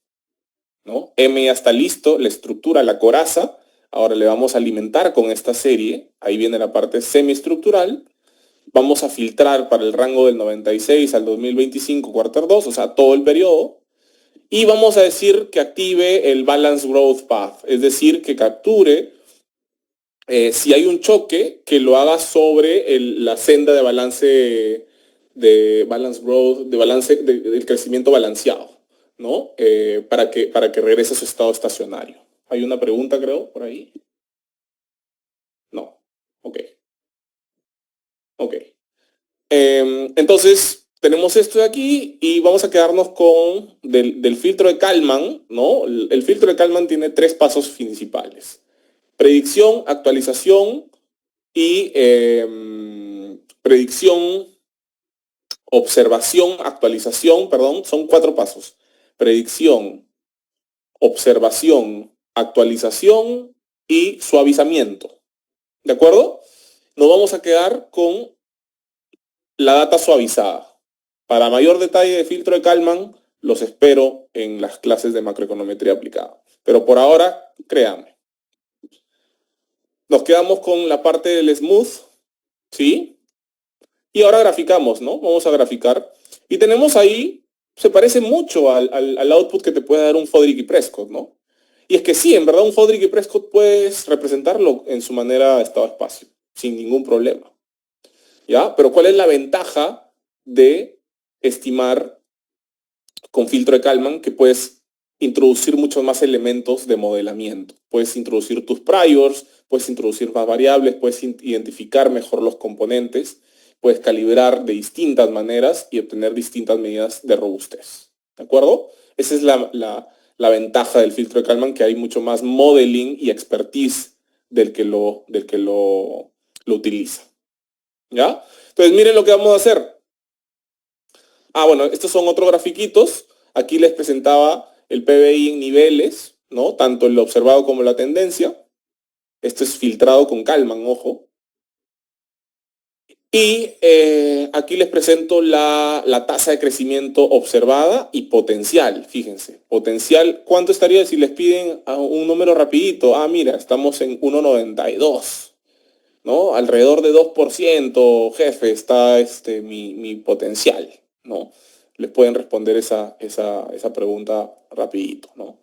¿no? M ya está listo, la estructura, la coraza. Ahora le vamos a alimentar con esta serie. Ahí viene la parte semiestructural. Vamos a filtrar para el rango del 96 al 2025, cuarter 2, o sea, todo el periodo. Y vamos a decir que active el Balance Growth Path, es decir, que capture si hay un choque, que lo haga sobre la senda de balance growth, del crecimiento balanceado, ¿no? Para que regrese a su estado estacionario. Hay una pregunta, creo, por ahí. No. Ok. Ok. Entonces, tenemos esto de aquí y vamos a quedarnos con del filtro de Kalman, ¿no? El filtro de Kalman tiene 3 pasos principales. Predicción, actualización y predicción, observación, actualización, perdón, son 4 pasos. Predicción, observación, actualización y suavizamiento. ¿De acuerdo? Nos vamos a quedar con la data suavizada. Para mayor detalle de filtro de Kalman, los espero en las clases de macroeconometría aplicada. Pero por ahora, créanme. Nos quedamos con la parte del smooth, ¿sí? Y ahora graficamos, ¿no? Vamos a graficar. Y tenemos ahí, se parece mucho al output que te puede dar un Fodoric y Prescott, ¿no? Y es que sí, en verdad un Fodoric y Prescott puedes representarlo en su manera estado-espacio, sin ningún problema. ¿Ya? Pero ¿cuál es la ventaja de estimar con filtro de Kalman? Que puedes introducir muchos más elementos de modelamiento. Puedes introducir tus priors, puedes introducir más variables, puedes identificar mejor los componentes, puedes calibrar de distintas maneras y obtener distintas medidas de robustez. ¿De acuerdo? Esa es la ventaja del filtro de Kalman, que hay mucho más modeling y expertise del que lo utiliza. ¿Ya? Entonces miren lo que vamos a hacer. Bueno, estos son otros grafiquitos. Aquí les presentaba el PBI en niveles, ¿no? Tanto el observado como la tendencia. Esto es filtrado con Kalman, ojo. Y aquí les presento la tasa de crecimiento observada y potencial, fíjense. Potencial, ¿cuánto estaría si les piden un número rapidito? Mira, estamos en 1,92. ¿No? Alrededor de 2%, jefe, está mi potencial, ¿no? Les pueden responder esa pregunta rapidito, ¿no?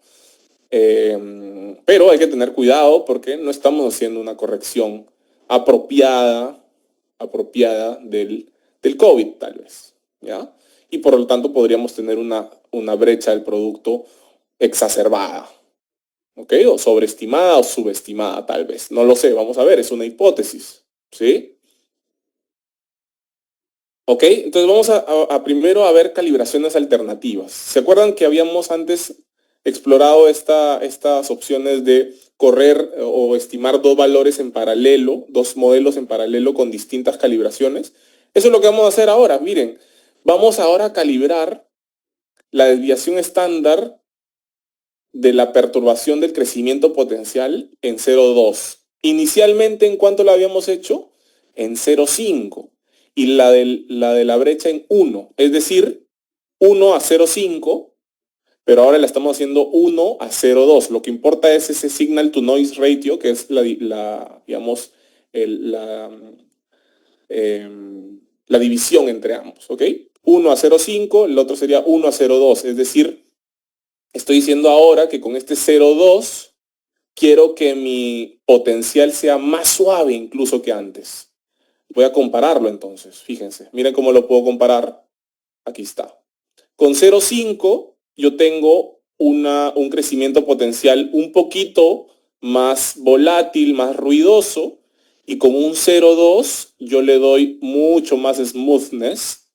Pero hay que tener cuidado porque no estamos haciendo una corrección apropiada del COVID, tal vez, ¿ya? Y por lo tanto podríamos tener una brecha del producto exacerbada, ¿ok? O sobreestimada o subestimada, tal vez. No lo sé, vamos a ver, es una hipótesis, ¿sí? ¿Ok? Entonces vamos primero a ver calibraciones alternativas. ¿Se acuerdan que habíamos antes explorado estas opciones de correr o estimar 2 valores en paralelo, 2 modelos en paralelo con distintas calibraciones? Eso es lo que vamos a hacer ahora. Miren, vamos ahora a calibrar la desviación estándar de la perturbación del crecimiento potencial en 0,2. Inicialmente, ¿en cuánto la habíamos hecho? En 0,5. y la de la brecha en 1, es decir, 1 a 0,5, pero ahora la estamos haciendo 1 a 0,2. Lo que importa es ese signal to noise ratio, que es digamos, eh, la división entre ambos, ¿ok? 1 a 0,5, el otro sería 1 a 0,2, es decir, estoy diciendo ahora que con este 0,2 quiero que mi potencial sea más suave incluso que antes. Voy a compararlo entonces, fíjense, miren cómo lo puedo comparar. Aquí está. Con 0,5 yo tengo un crecimiento potencial un poquito más volátil, más ruidoso, y con un 0,2 yo le doy mucho más smoothness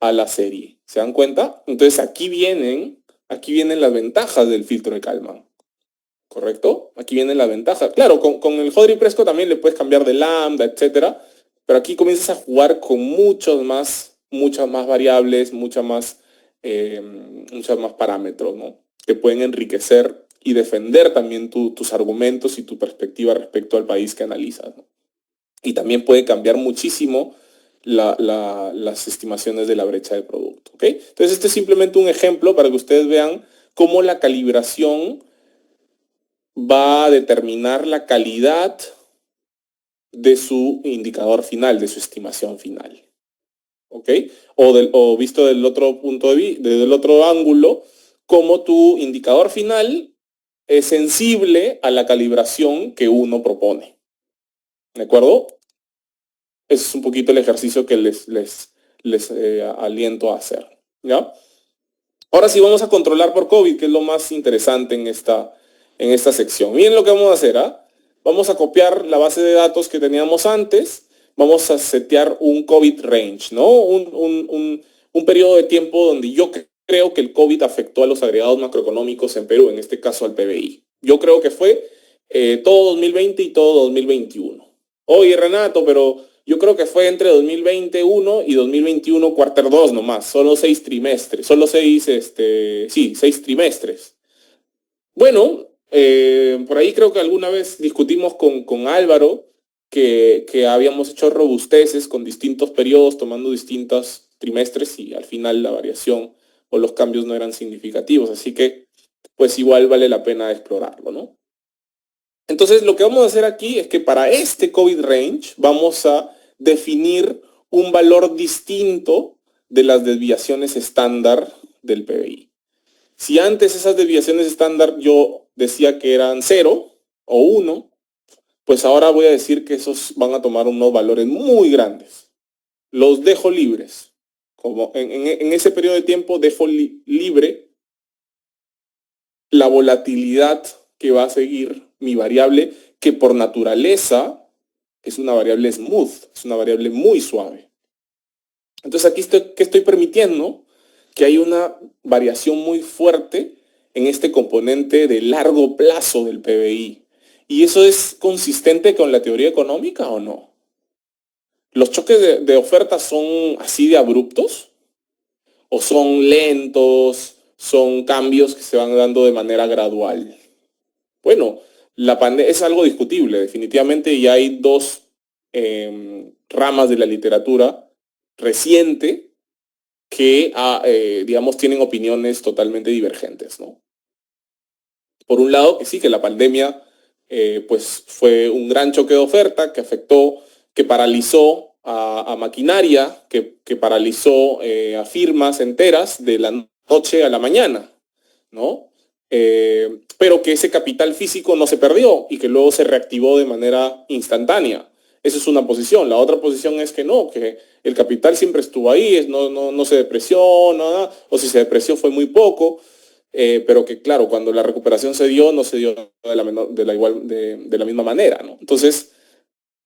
a la serie. ¿Se dan cuenta? Entonces aquí vienen las ventajas del filtro de Kalman. ¿Correcto? Aquí viene la ventaja. Claro, con el Hodry Prescott también le puedes cambiar de lambda, etcétera, pero aquí comienzas a jugar con muchas más variables, muchos más parámetros, ¿no? Que pueden enriquecer y defender también tus argumentos y tu perspectiva respecto al país que analizas, ¿no? Y también puede cambiar muchísimo las estimaciones de la brecha de producto, ¿ok? Entonces este es simplemente un ejemplo para que ustedes vean cómo la calibración va a determinar la calidad de su indicador final, de su estimación final. ¿Ok? O visto del otro punto desde el otro ángulo, como tu indicador final es sensible a la calibración que uno propone. ¿De acuerdo? Ese es un poquito el ejercicio que les aliento a hacer. ¿Ya? Ahora sí vamos a controlar por COVID, que es lo más interesante en esta sección. Miren lo que vamos a hacer, ¿ah? Vamos a copiar la base de datos que teníamos antes, vamos a setear un COVID range, ¿no? Un periodo de tiempo donde yo creo que el COVID afectó a los agregados macroeconómicos en Perú, en este caso al PBI. Yo creo que fue todo 2020 y todo 2021. Oye, Renato, pero yo creo que fue entre 2021 y 2021 quarter 2 nomás, solo 6 trimestres, solo 6 trimestres. Bueno, por ahí creo que alguna vez discutimos con Álvaro que habíamos hecho robusteces con distintos periodos, tomando distintos trimestres y al final la variación o los cambios no eran significativos, así que pues igual vale la pena explorarlo, ¿no? Entonces lo que vamos a hacer aquí es que para este COVID range vamos a definir un valor distinto de las desviaciones estándar del PBI. Si antes esas desviaciones estándar yo decía que eran 0 o 1, pues ahora voy a decir que esos van a tomar unos valores muy grandes. Los dejo libres. Como en ese periodo de tiempo dejo libre la volatilidad que va a seguir mi variable, que por naturaleza es una variable smooth, es una variable muy suave. Entonces aquí ¿qué estoy permitiendo? Que hay una variación muy fuerte en este componente de largo plazo del PBI. ¿Y eso es consistente con la teoría económica o no? ¿Los choques de oferta son así de abruptos? ¿O son lentos? ¿Son cambios que se van dando de manera gradual? Bueno, la pandemia es algo discutible, definitivamente, y hay dos ramas de la literatura reciente que, digamos, tienen opiniones totalmente divergentes, ¿no? Por un lado, que sí, que la pandemia pues fue un gran choque de oferta que afectó, que paralizó a maquinaria, que paralizó a firmas enteras de la noche a la mañana, ¿no? Pero que ese capital físico no se perdió y que luego se reactivó de manera instantánea. Esa es una posición. La otra posición es que no, que el capital siempre estuvo ahí, no se depreció, nada, o si se depreció fue muy poco, pero que claro, cuando la recuperación se dio, no se dio de la misma manera, ¿no? Entonces,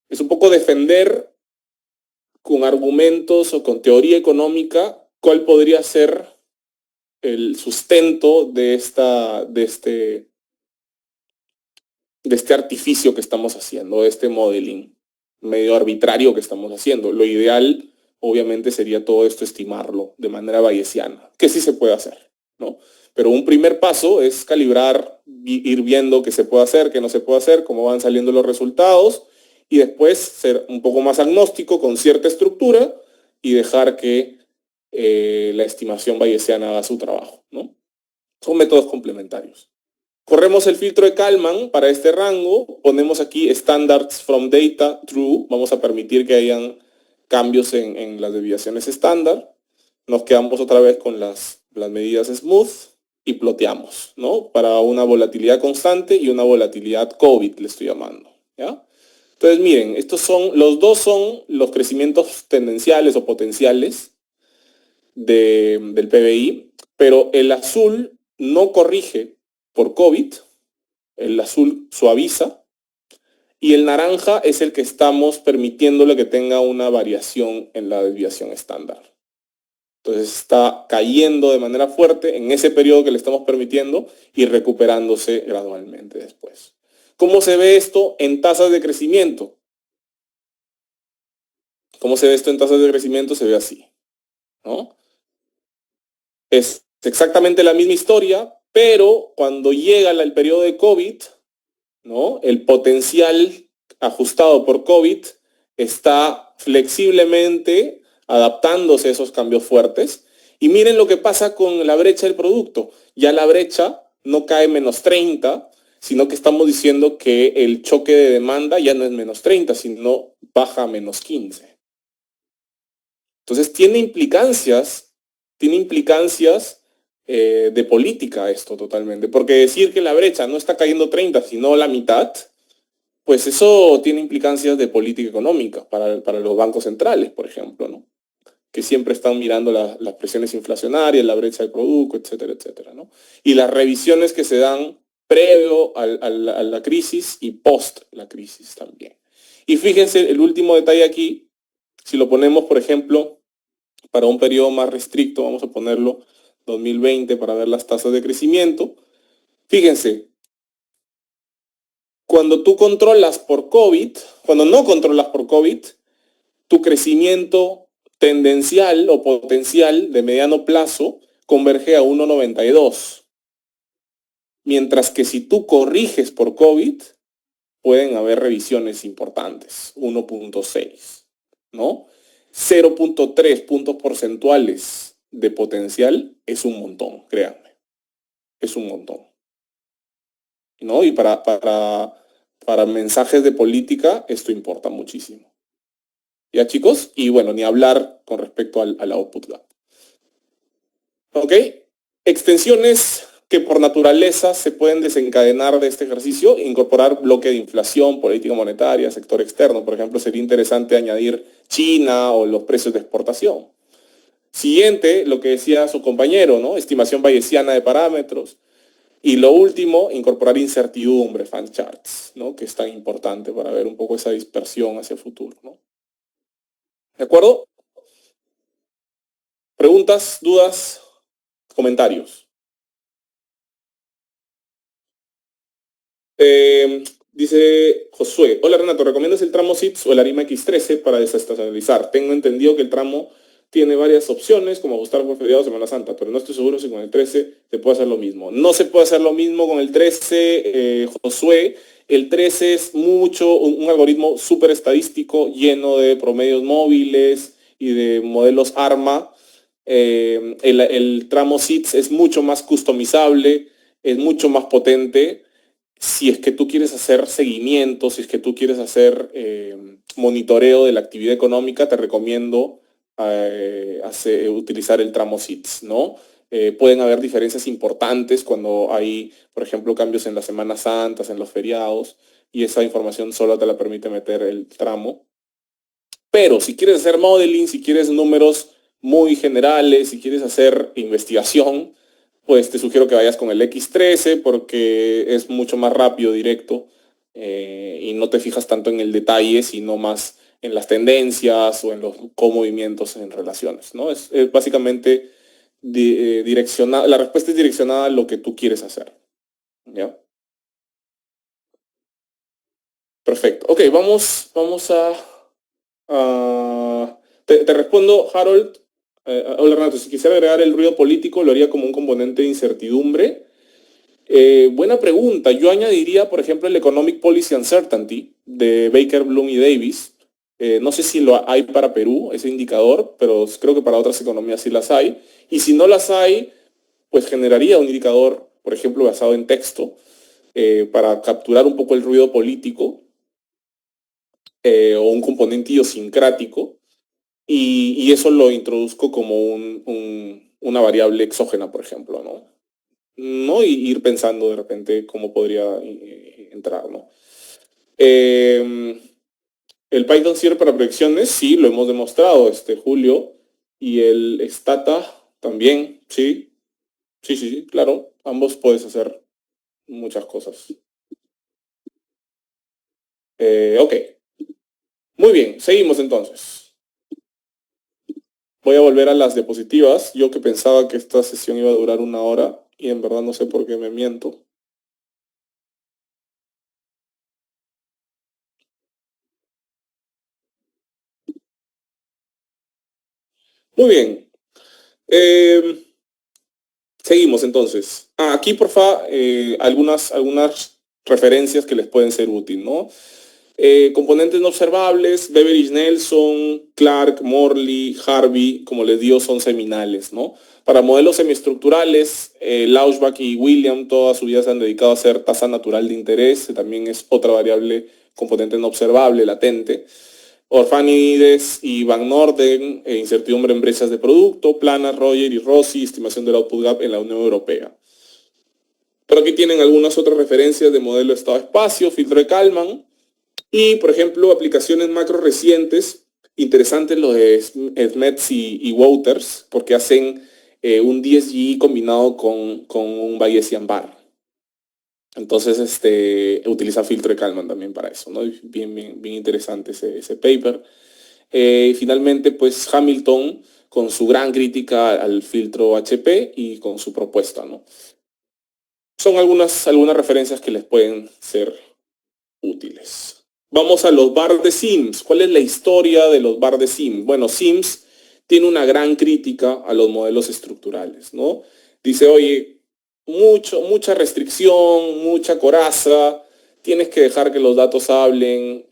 es un poco defender con argumentos o con teoría económica cuál podría ser el sustento de este artificio que estamos haciendo, de este modeling medio arbitrario que estamos haciendo. Lo ideal, obviamente, sería todo esto estimarlo de manera bayesiana, que sí se puede hacer, ¿no? Pero un primer paso es calibrar, ir viendo qué se puede hacer, qué no se puede hacer, cómo van saliendo los resultados y después ser un poco más agnóstico con cierta estructura y dejar que la estimación bayesiana haga su trabajo, ¿no? Son métodos complementarios. Corremos el filtro de Kalman para este rango, ponemos aquí standards from data true, vamos a permitir que hayan cambios en las desviaciones estándar, nos quedamos otra vez con las medidas smooth y ploteamos, ¿no? Para una volatilidad constante y una volatilidad COVID, le estoy llamando, ¿ya? Entonces miren, los dos son los crecimientos tendenciales o potenciales del PBI, pero el azul no corrige por COVID, el azul suaviza, y el naranja es el que estamos permitiéndole que tenga una variación en la desviación estándar. Entonces está cayendo de manera fuerte en ese periodo que le estamos permitiendo y recuperándose gradualmente después. ¿Cómo se ve esto en tasas de crecimiento? ¿Cómo se ve esto en tasas de crecimiento? Se ve así, ¿no? Es exactamente la misma historia, pero cuando llega el periodo de COVID, ¿no? El potencial ajustado por COVID está flexiblemente adaptándose a esos cambios fuertes. Y miren lo que pasa con la brecha del producto. Ya la brecha no cae menos 30, sino que estamos diciendo que el choque de demanda ya no es menos 30, sino baja a menos 15. Entonces tiene implicancias de política esto totalmente, porque decir que la brecha no está cayendo 30, sino la mitad, pues eso tiene implicancias de política económica para los bancos centrales, por ejemplo, ¿no? Que siempre están mirando las presiones inflacionarias, la brecha del producto, etcétera, etcétera, ¿no? Y las revisiones que se dan previo a la crisis y post la crisis también. Y fíjense el último detalle aquí, si lo ponemos, por ejemplo, para un periodo más restricto, vamos a ponerlo 2020 para ver las tasas de crecimiento. Fíjense, cuando tú controlas por COVID, cuando no controlas por COVID, tu crecimiento tendencial o potencial de mediano plazo converge a 1,92. Mientras que si tú corriges por COVID, pueden haber revisiones importantes, 1,6, ¿no? 0,3 puntos porcentuales de potencial es un montón, créanme, es un montón, ¿no? Y para mensajes de política esto importa muchísimo. ¿Ya, chicos? Y bueno, ni hablar con respecto al output gap. ¿Ok? Extensiones que por naturaleza se pueden desencadenar de este ejercicio, incorporar bloque de inflación, política monetaria, sector externo. Por ejemplo, sería interesante añadir China o los precios de exportación. Siguiente, lo que decía su compañero, ¿no? Estimación bayesiana de parámetros. Y lo último, incorporar incertidumbre, fan charts, ¿no? Que es tan importante para ver un poco esa dispersión hacia el futuro, ¿no? ¿De acuerdo? ¿Preguntas, dudas, comentarios? Dice Josué, hola Renato, ¿recomiendas el tramo SITS o el ARIMA X13 para desestacionalizar? Tengo entendido que el tramo tiene varias opciones, como ajustar por feriado Semana Santa, pero no estoy seguro si con el 13 se puede hacer lo mismo. No se puede hacer lo mismo con el 13, Josué. El 13 es un algoritmo súper estadístico, lleno de promedios móviles y de modelos ARMA. El tramo SITS es mucho más customizable, es mucho más potente. Si es que tú quieres hacer seguimiento, si es que tú quieres hacer monitoreo de la actividad económica, te recomiendo utilizar el tramo SITS, ¿no? Pueden haber diferencias importantes cuando hay, por ejemplo, cambios en las Semanas Santas, en los feriados, y esa información solo te la permite meter el tramo. Pero si quieres hacer modeling, si quieres números muy generales, si quieres hacer investigación, pues te sugiero que vayas con el X13 porque es mucho más rápido, directo, y no te fijas tanto en el detalle, sino más en las tendencias o en los co-movimientos en relaciones, ¿no? Es básicamente direccionada, la respuesta es direccionada a lo que tú quieres hacer, ¿ya? Perfecto. Ok, vamos te respondo, Harold. Hola Renato, si quisiera agregar el ruido político, lo haría como un componente de incertidumbre. Buena pregunta. Yo añadiría, por ejemplo, el Economic Policy Uncertainty de Baker, Bloom y Davis. No sé si lo hay para Perú, ese indicador, pero creo que para otras economías sí las hay. Y si no las hay, pues generaría un indicador, por ejemplo, basado en texto, para capturar un poco el ruido político o un componente idiosincrático, y eso lo introduzco como una variable exógena, por ejemplo, ¿no? ¿No? Y ir pensando de repente cómo podría entrar, ¿no? Eh, el Python sirve para proyecciones, sí, lo hemos demostrado, Julio, y el Stata también, sí, sí, sí, sí, claro, ambos puedes hacer muchas cosas. Ok, muy bien, seguimos entonces. Voy a volver a las diapositivas. Yo que pensaba que esta sesión iba a durar 1 hora y en verdad no sé por qué me miento. Muy bien. Eh, Seguimos entonces. Aquí, porfa, algunas referencias que les pueden ser útiles, ¿no? Componentes no observables, Beveridge Nelson, Clark, Morley, Harvey, como les digo, son seminales, ¿no? Para modelos semiestructurales, Lauschbach y William toda su vida se han dedicado a hacer tasa natural de interés, que también es otra variable componente no observable, latente. Orfanides y Van Norden, incertidumbre en brechas de producto, Plana, Roger y Rossi, estimación del output gap en la Unión Europea. Pero aquí tienen algunas otras referencias de modelo estado-espacio, filtro de Kalman y, por ejemplo, aplicaciones macro recientes, interesantes lo de Smets y Wouters, porque hacen un DSG combinado con un Bayesian bar. Entonces, utiliza filtro de Kalman también para eso, ¿no? Bien, bien, bien interesante ese paper. Y finalmente, pues Hamilton con su gran crítica al filtro HP y con su propuesta, ¿no? Son algunas referencias que les pueden ser útiles. Vamos a los bar de Sims. ¿Cuál es la historia de los bar de Sims? Bueno, Sims tiene una gran crítica a los modelos estructurales, ¿no? Dice, oye, mucha restricción, mucha coraza, tienes que dejar que los datos hablen,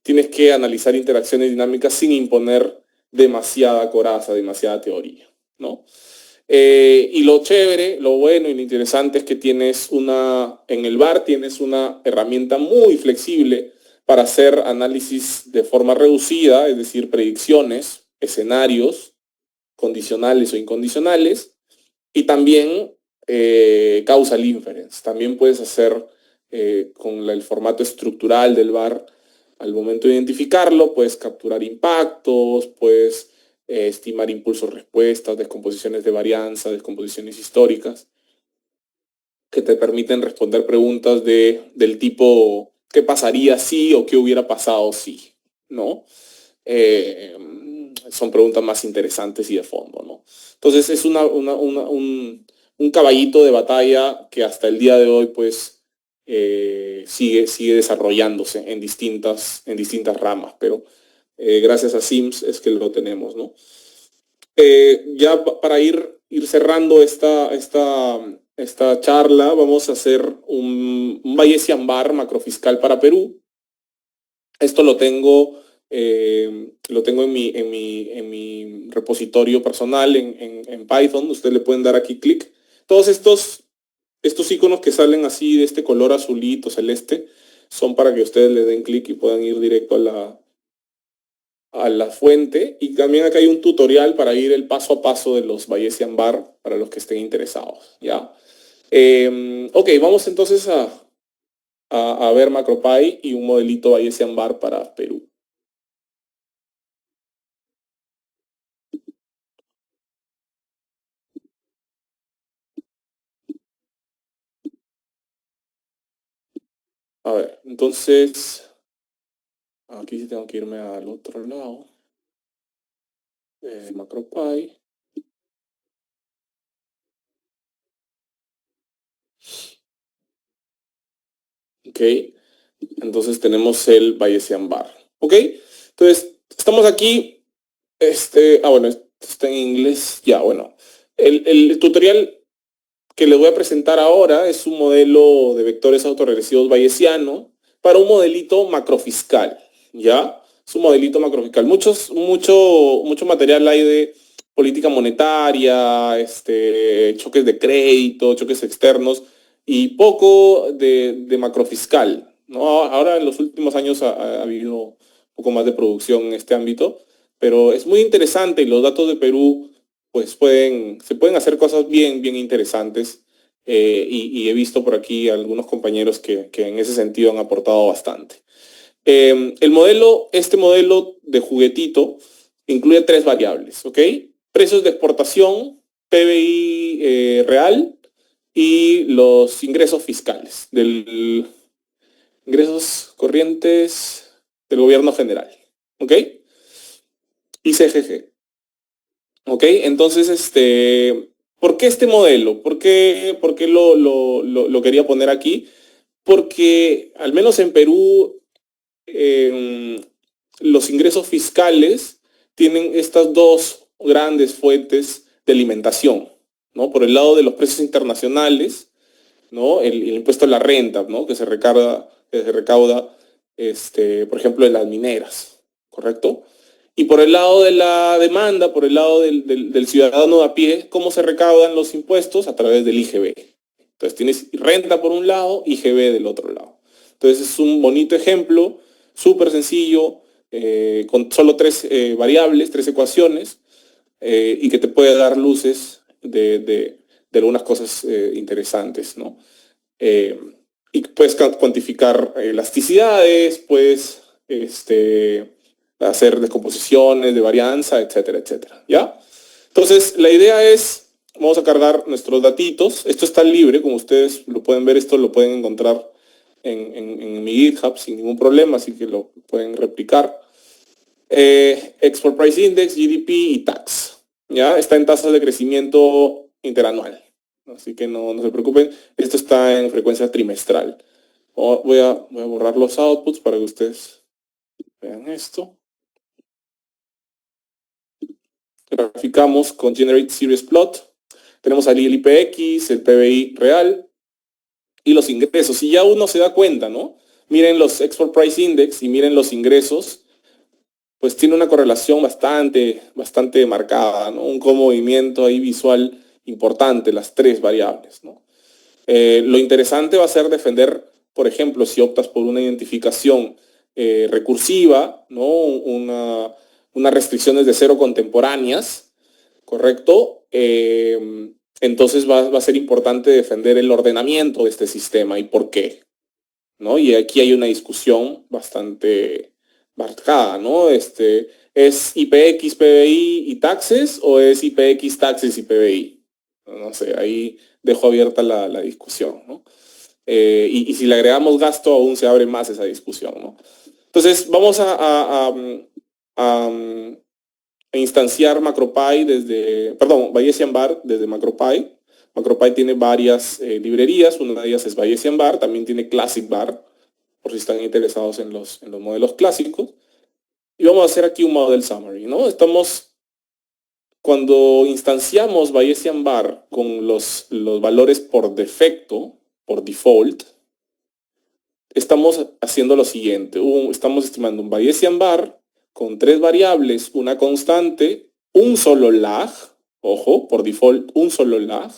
tienes que analizar interacciones dinámicas sin imponer demasiada coraza, demasiada teoría, ¿no? Y lo chévere, lo bueno y lo interesante es que en el bar tienes una herramienta muy flexible para hacer análisis de forma reducida, es decir, predicciones, escenarios condicionales o incondicionales, y también causal inference. También puedes hacer con el formato estructural del bar, al momento de identificarlo, puedes capturar impactos, puedes estimar impulsos, respuestas, descomposiciones de varianza, descomposiciones históricas, que te permiten responder preguntas del tipo ¿qué pasaría si o qué hubiera pasado si? ¿No? Eh, Son preguntas más interesantes y de fondo, ¿no? Entonces es un caballito de batalla que hasta el día de hoy pues sigue desarrollándose en distintas ramas, pero gracias a Sims es que lo tenemos, ¿no? Ya para ir cerrando esta charla, vamos a hacer un Bayesian bar macrofiscal para Perú. Esto lo tengo en mi repositorio personal en Python. Ustedes le pueden dar aquí clic. Todos estos iconos que salen así de este color azulito, celeste, son para que ustedes le den clic y puedan ir directo a la fuente. Y también acá hay un tutorial para ir el paso a paso de los Bayesian bar para los que estén interesados. ¿Ya? Ok, vamos entonces a ver MacroPy y un modelito Bayesian bar para Perú. A ver, entonces, aquí sí tengo que irme al otro lado. MacroPy. Ok, entonces tenemos el Bayesian bar. Ok, entonces estamos aquí. Bueno, esto está en inglés. Ya, bueno. El tutorial que les voy a presentar ahora es un modelo de vectores autorregresivos bayesiano para un modelito macrofiscal, ¿ya? Es un modelito macrofiscal. Mucho material hay de política monetaria, choques de crédito, choques externos y poco de macrofiscal, ¿no? Ahora en los últimos años ha habido un poco más de producción en este ámbito, pero es muy interesante y los datos de Perú pues se pueden hacer cosas bien interesantes y he visto por aquí algunos compañeros que en ese sentido han aportado bastante. Este modelo de juguetito incluye tres variables, ¿ok? Precios de exportación, PBI real y los ingresos fiscales, ingresos corrientes del gobierno general, ¿ok? Y CGG. ¿Ok? Entonces, ¿por qué este modelo? ¿Por qué lo quería poner aquí? Porque al menos en Perú los ingresos fiscales tienen estas dos grandes fuentes de alimentación, ¿no? Por el lado de los precios internacionales, ¿no? El impuesto a la renta, ¿no? Que se recauda, por ejemplo, de las mineras, ¿correcto? Y por el lado de la demanda, por el lado del ciudadano de a pie, ¿cómo se recaudan los impuestos? A través del IGB. Entonces tienes renta por un lado, IGB del otro lado. Entonces es un bonito ejemplo, súper sencillo, con solo tres variables, tres ecuaciones, y que te puede dar luces de algunas cosas interesantes, ¿no? Eh, y puedes cuantificar elasticidades, puedes hacer descomposiciones de varianza, etcétera, etcétera, ¿ya? Entonces, la idea es, vamos a cargar nuestros datitos. Esto está libre, como ustedes lo pueden ver, esto lo pueden encontrar en mi GitHub sin ningún problema, así que lo pueden replicar. Export Price Index, GDP y Tax. ¿Ya? Está en tasas de crecimiento interanual. Así que no se preocupen. Esto está en frecuencia trimestral. Voy a borrar los outputs para que ustedes vean esto. Graficamos con Generate Series Plot. Tenemos ahí el IPX, el PBI real y los ingresos. Y ya uno se da cuenta, ¿no? Miren los Export Price Index y miren los ingresos, pues tiene una correlación bastante marcada, ¿no? Un comovimiento ahí visual importante, las tres variables, ¿no? Lo interesante va a ser defender, por ejemplo, si optas por una identificación recursiva, ¿no? Unas restricciones de cero contemporáneas, ¿correcto? Entonces va a ser importante defender el ordenamiento de este sistema y por qué, ¿no? Y aquí hay una discusión bastante marcada, ¿no? ¿Es IPX, PBI y taxes o es IPX, taxes y PBI? No sé, ahí dejo abierta la discusión, ¿no? Y si le agregamos gasto, aún se abre más esa discusión, ¿no? Entonces, vamos a instanciar MacroPy Bayesian Bar desde MacroPy. MacroPy tiene varias librerías, una de ellas es Bayesian Bar, también tiene Classic Bar, por si están interesados en los modelos clásicos. Y vamos a hacer aquí un model summary, ¿no? Cuando instanciamos Bayesian Bar con los valores por defecto, por default, estamos haciendo lo siguiente. Estamos estimando un Bayesian Bar con tres variables, una constante, un solo lag, ojo, por default, un solo lag,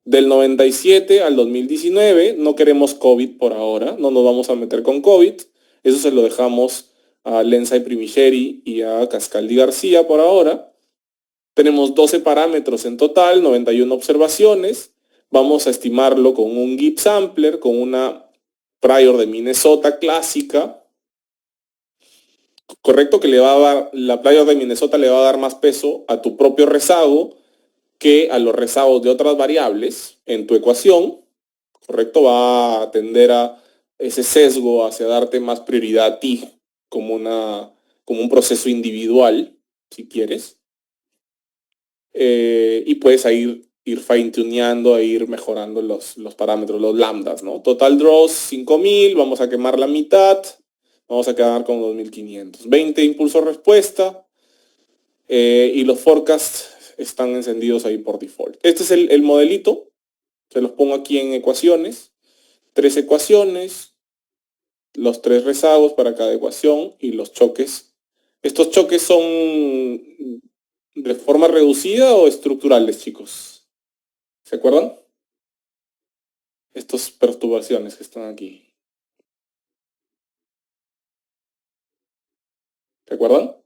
del 97 al 2019, no queremos COVID por ahora, no nos vamos a meter con COVID, eso se lo dejamos a Lenza y Primigeri y a Cascaldi García por ahora. Tenemos 12 parámetros en total, 91 observaciones, vamos a estimarlo con un GIP sampler, con una prior de Minnesota clásica, correcto, que le va a dar, la prior de Minnesota le va a dar más peso a tu propio rezago que a los rezagos de otras variables en tu ecuación, correcto, va a tender a ese sesgo hacia darte más prioridad a ti como un proceso individual, si quieres, y puedes ir fine-tuneando e ir mejorando los parámetros, los lambdas, ¿no? Total draws 5000, vamos a quemar la mitad, vamos a quedar con 2500. 20 impulso respuesta y los forecasts están encendidos ahí por default. Este es el modelito, Se los pongo aquí en ecuaciones. 3 ecuaciones, los 3 rezagos para cada ecuación y los choques. ¿Estos choques son de forma reducida o estructurales, chicos? ¿Se acuerdan? Estas perturbaciones que están aquí. ¿Se acuerdan?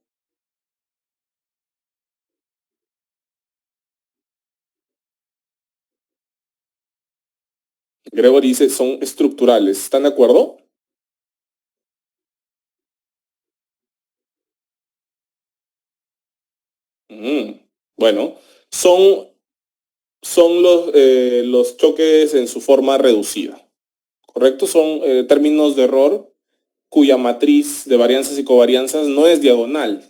Gregory dice son estructurales. ¿Están de acuerdo? Mm, bueno, son, son los choques en su forma reducida. ¿Correcto? Son términos de error cuya matriz de varianzas y covarianzas no es diagonal.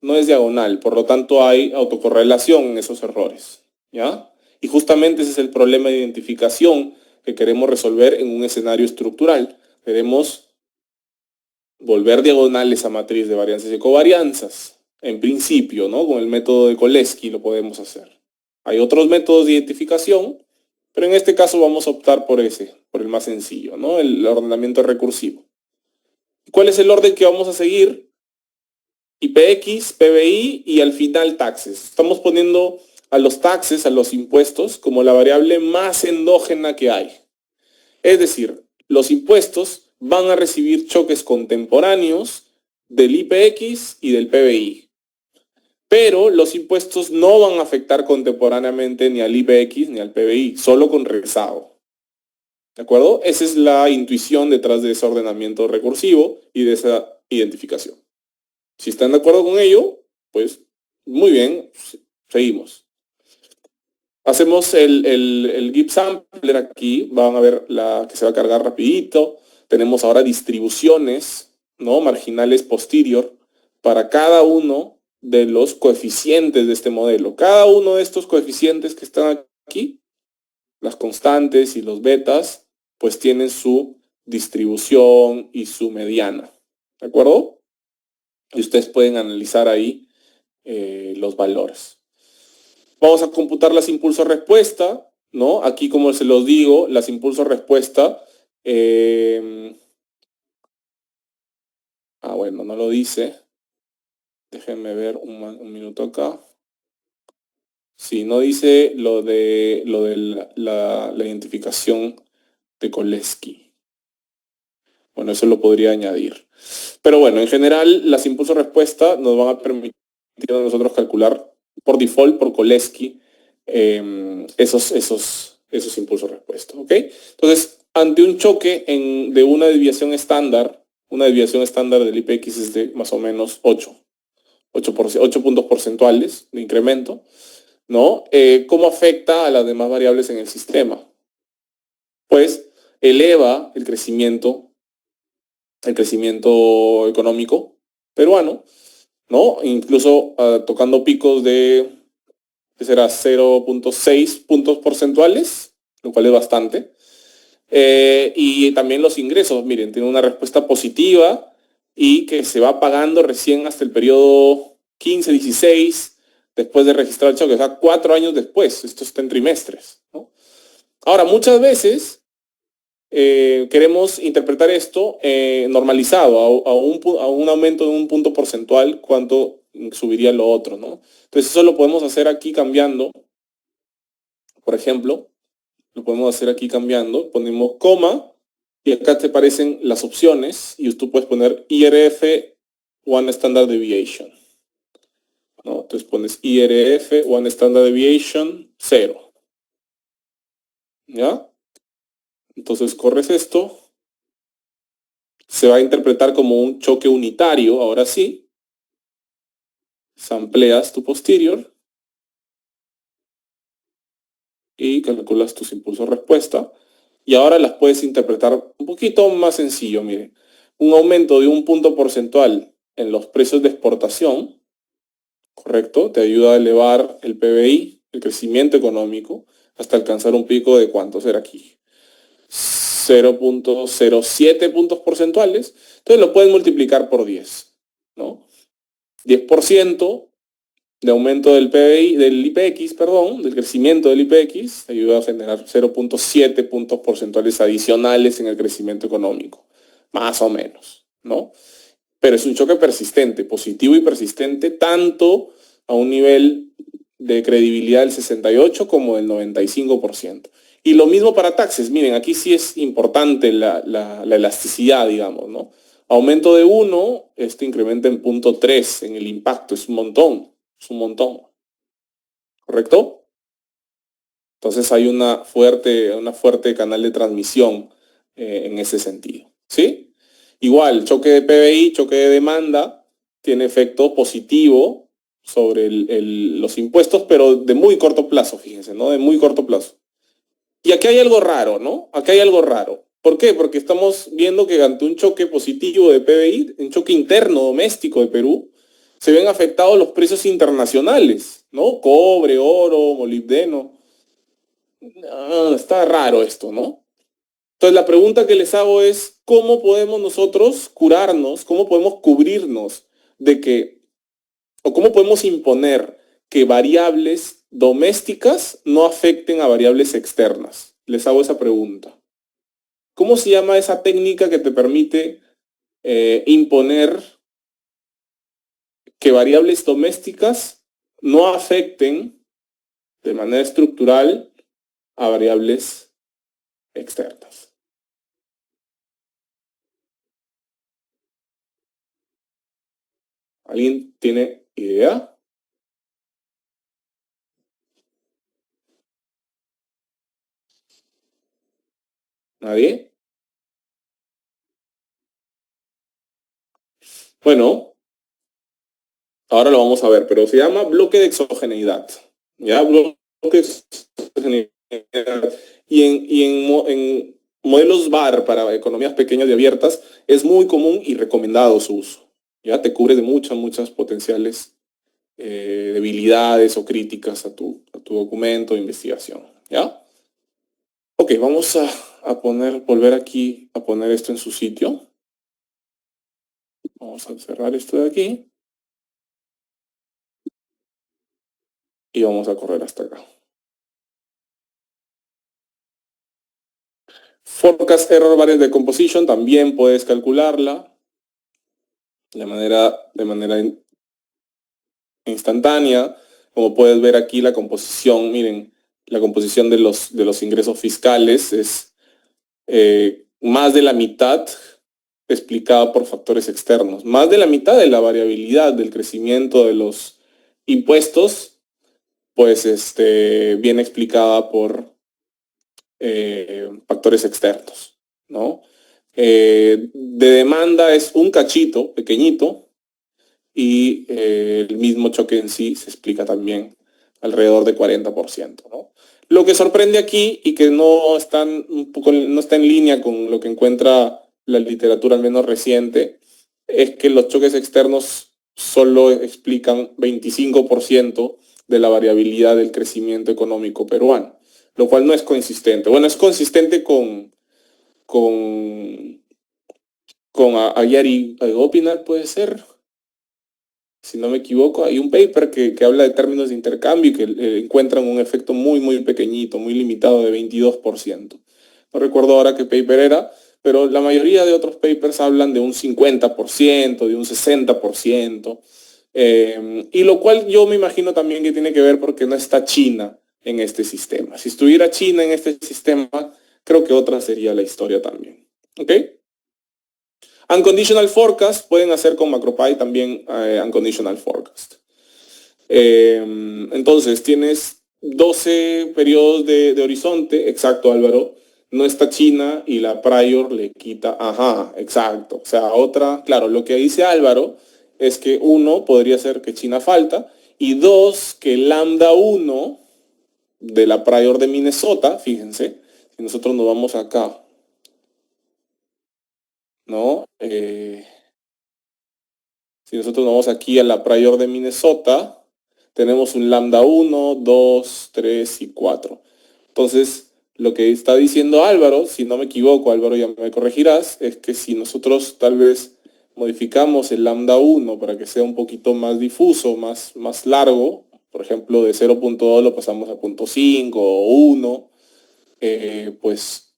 No es diagonal, por lo tanto hay autocorrelación en esos errores. ¿Ya? Y justamente ese es el problema de identificación que queremos resolver en un escenario estructural. Queremos volver diagonal esa matriz de varianzas y covarianzas. En principio, ¿no? Con el método de Cholesky lo podemos hacer. Hay otros métodos de identificación, pero en este caso vamos a optar por ese, por el más sencillo, ¿no? El ordenamiento recursivo. ¿Cuál es el orden que vamos a seguir? IPX, PBI y al final taxes. Estamos poniendo a los taxes, a los impuestos, como la variable más endógena que hay. Es decir, los impuestos van a recibir choques contemporáneos del IPX y del PBI. Pero los impuestos no van a afectar contemporáneamente ni al IPX ni al PBI, solo con rezago. ¿De acuerdo? Esa es la intuición detrás de ese ordenamiento recursivo y de esa identificación. Si están de acuerdo con ello, pues muy bien, seguimos. Hacemos el GIP sampler aquí, van a ver la que se va a cargar rapidito. Tenemos ahora distribuciones, ¿no? Marginales posterior para cada uno de los coeficientes de este modelo. Cada uno de estos coeficientes que están aquí, las constantes y los betas, pues tienen su distribución y su mediana. ¿De acuerdo? Y ustedes pueden analizar ahí los valores. Vamos a computar las impulso-respuesta, ¿no? Aquí, como se los digo, las impulso-respuesta. Bueno, no lo dice. Déjenme ver un minuto acá. Sí, no dice lo de la identificación de Cholesky. Bueno, eso lo podría añadir. Pero bueno, en general, las impulso-respuesta nos van a permitir a nosotros calcular por default, por Cholesky, esos impulsos respuesta, ¿ok? Entonces, ante un choque de una desviación estándar del IPX es de más o menos 8 puntos porcentuales de incremento, ¿no? ¿Cómo afecta a las demás variables en el sistema? Pues eleva el crecimiento económico peruano, ¿no? Incluso tocando picos de que será 0.6 puntos porcentuales, lo cual es bastante. Y también los ingresos, miren, tiene una respuesta positiva y que se va pagando recién hasta el periodo 15-16 después de registrar el choque, o sea, 4 años después. Esto está en trimestres, ¿no? Ahora, muchas veces queremos interpretar esto normalizado a un aumento de un punto porcentual, cuánto subiría lo otro, ¿no? Entonces eso lo podemos hacer aquí cambiando, por ejemplo, lo podemos hacer aquí cambiando, ponemos coma y acá te aparecen las opciones y tú puedes poner IRF One Standard Deviation, ¿no? Entonces pones IRF One Standard Deviation 0, ¿ya? Entonces corres esto, se va a interpretar como un choque unitario, ahora sí, sampleas tu posterior y calculas tus impulsos respuesta. Y ahora las puedes interpretar un poquito más sencillo, mire. Un aumento de un punto porcentual en los precios de exportación, ¿correcto? Te ayuda a elevar el PBI, el crecimiento económico, hasta alcanzar un pico de ¿cuánto será aquí? 0.07 puntos porcentuales. Entonces lo puedes multiplicar por 10, ¿no? 10% de aumento del PBI, del IPX, perdón, del crecimiento del IPX, ayuda a generar 0.7 puntos porcentuales adicionales en el crecimiento económico, más o menos, ¿no? Pero es un choque persistente, positivo y persistente, tanto a un nivel de credibilidad del 68 como del 95%. Y lo mismo para taxes. Miren, aquí sí es importante la elasticidad, digamos, ¿no? Aumento de 1, este incrementa en 0.3 en el impacto, es un montón, ¿correcto? Entonces hay una fuerte canal de transmisión en ese sentido, ¿sí? Igual, choque de PBI, choque de demanda, tiene efecto positivo sobre los impuestos, pero de muy corto plazo, fíjense, ¿no? De muy corto plazo. Y aquí hay algo raro, ¿no? Aquí hay algo raro. ¿Por qué? Porque estamos viendo que ante un choque positivo de PBI, un choque interno doméstico de Perú, se ven afectados los precios internacionales, ¿no? Cobre, oro, molibdeno. Está raro esto, ¿no? Entonces la pregunta que les hago es, ¿cómo podemos nosotros curarnos, cómo podemos cubrirnos de que, o cómo podemos imponer que variables domésticas no afecten a variables externas? Les hago esa pregunta. ¿Cómo se llama esa técnica que te permite imponer que variables domésticas no afecten de manera estructural a variables externas? ¿Alguien tiene idea? ¿Nadie? Bueno, ahora lo vamos a ver, pero se llama bloque de exogeneidad. ¿Ya? Bloque de exogeneidad. En modelos VAR para economías pequeñas y abiertas es muy común y recomendado su uso. ¿Ya? Te cubre de muchas potenciales debilidades o críticas a tu documento de investigación. ¿Ya? Ok, vamos volver aquí a poner esto en su sitio. Vamos a cerrar esto de aquí. Y vamos a correr hasta acá. Forecast Error Variance Decomposition también puedes calcularla de manera instantánea. Como puedes ver aquí la composición, miren, la composición de los ingresos fiscales es más de la mitad explicada por factores externos. Más de la mitad de la variabilidad del crecimiento de los impuestos, pues viene explicada por factores externos, ¿no? De demanda es un cachito pequeñito y el mismo choque en sí se explica también alrededor de 40%, ¿no? Lo que sorprende aquí y que no está en línea con lo que encuentra la literatura al menos reciente, es que los choques externos solo explican 25% de la variabilidad del crecimiento económico peruano, lo cual no es consistente. Bueno, es consistente con, con Ayari Gopinath, puede ser, si no me equivoco. Hay un paper que habla de términos de intercambio y que encuentran un efecto muy pequeñito, muy limitado de 22%. No recuerdo ahora qué paper era, pero la mayoría de otros papers hablan de un 50%, de un 60%, y lo cual yo me imagino también que tiene que ver porque no está China en este sistema. Si estuviera China en este sistema, creo que otra sería la historia también. ¿Ok? Unconditional forecast pueden hacer con MacroPy también unconditional forecast. Entonces tienes 12 periodos de horizonte, exacto Álvaro, no está China y la prior le quita, ajá, exacto. O sea, otra, claro, lo que dice Álvaro es que uno, podría ser que China falta, y dos, que lambda 1 de la prior de Minnesota, fíjense, si nosotros nos vamos acá, ¿no? Si nosotros nos vamos aquí a la prior de Minnesota, tenemos un lambda 1, 2, 3 y 4. Entonces, lo que está diciendo Álvaro, si no me equivoco, Álvaro ya me corregirás, es que si nosotros tal vez modificamos el lambda 1 para que sea un poquito más difuso, más largo, por ejemplo, de 0.2 lo pasamos a 0.5 o 1, pues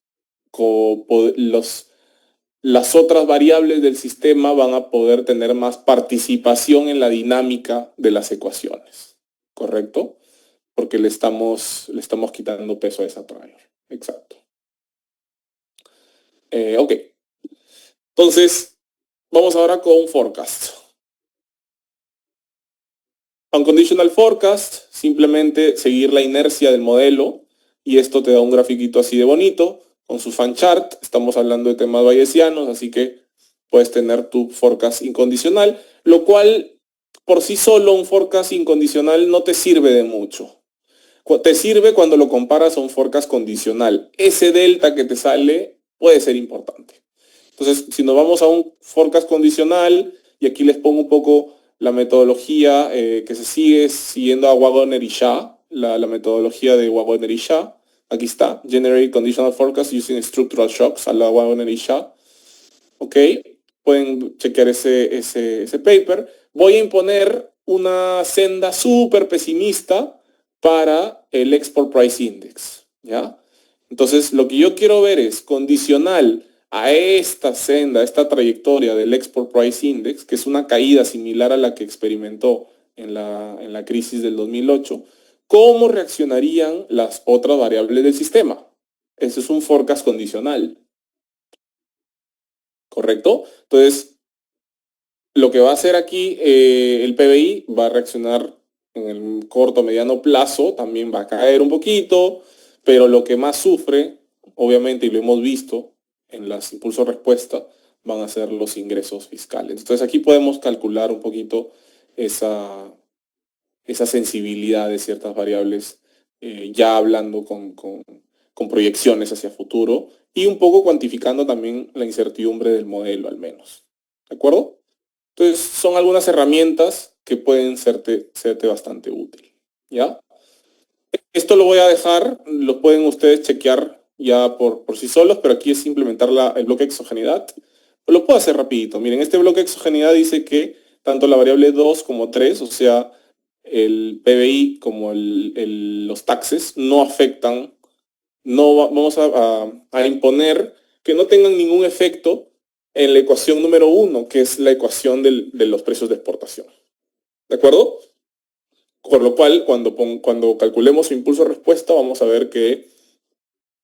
las otras variables del sistema van a poder tener más participación en la dinámica de las ecuaciones, ¿correcto? Porque le estamos quitando peso a esa prior. Exacto. Ok. Entonces, vamos ahora con forecast. Unconditional forecast, simplemente seguir la inercia del modelo y esto te da un grafiquito así de bonito con su fan chart. Estamos hablando de temas bayesianos, así que puedes tener tu forecast incondicional, lo cual por sí solo un forecast incondicional no te sirve de mucho. Te sirve cuando lo comparas a un forecast condicional. Ese delta que te sale puede ser importante. Entonces, si nos vamos a un forecast condicional, y aquí les pongo un poco la metodología que se sigue siguiendo a Wagoner y Shah, la metodología de Wagoner y Shah. Aquí está, Generate Conditional Forecast Using Structural Shocks a la Wagoner y Shah. Ok, pueden chequear ese paper. Voy a imponer una senda súper pesimista para el Export Price Index, ¿ya? Entonces, lo que yo quiero ver es condicional a esta senda, a esta trayectoria del Export Price Index, que es una caída similar a la que experimentó en la crisis del 2008, ¿cómo reaccionarían las otras variables del sistema? Ese es un forecast condicional, ¿correcto? Entonces, lo que va a hacer aquí el PBI va a reaccionar en el corto mediano plazo, también va a caer un poquito, pero lo que más sufre, obviamente, y lo hemos visto en las impulsos respuesta, van a ser los ingresos fiscales. Entonces aquí podemos calcular un poquito esa sensibilidad de ciertas variables, ya hablando con proyecciones hacia futuro y un poco cuantificando también la incertidumbre del modelo al menos. ¿De acuerdo? Entonces son algunas herramientas que pueden serte bastante útil. ¿Ya? Esto lo voy a dejar, lo pueden ustedes chequear ya por sí solos, pero aquí es implementar el bloque exogeneidad. Lo puedo hacer rapidito. Miren, este bloque exogeneidad dice que tanto la variable 2 como 3, o sea, el PBI como los taxes, no afectan, vamos a imponer que no tengan ningún efecto en la ecuación número 1, que es la ecuación de los precios de exportación. ¿De acuerdo? Por lo cual, cuando calculemos su impulso de respuesta, vamos a ver que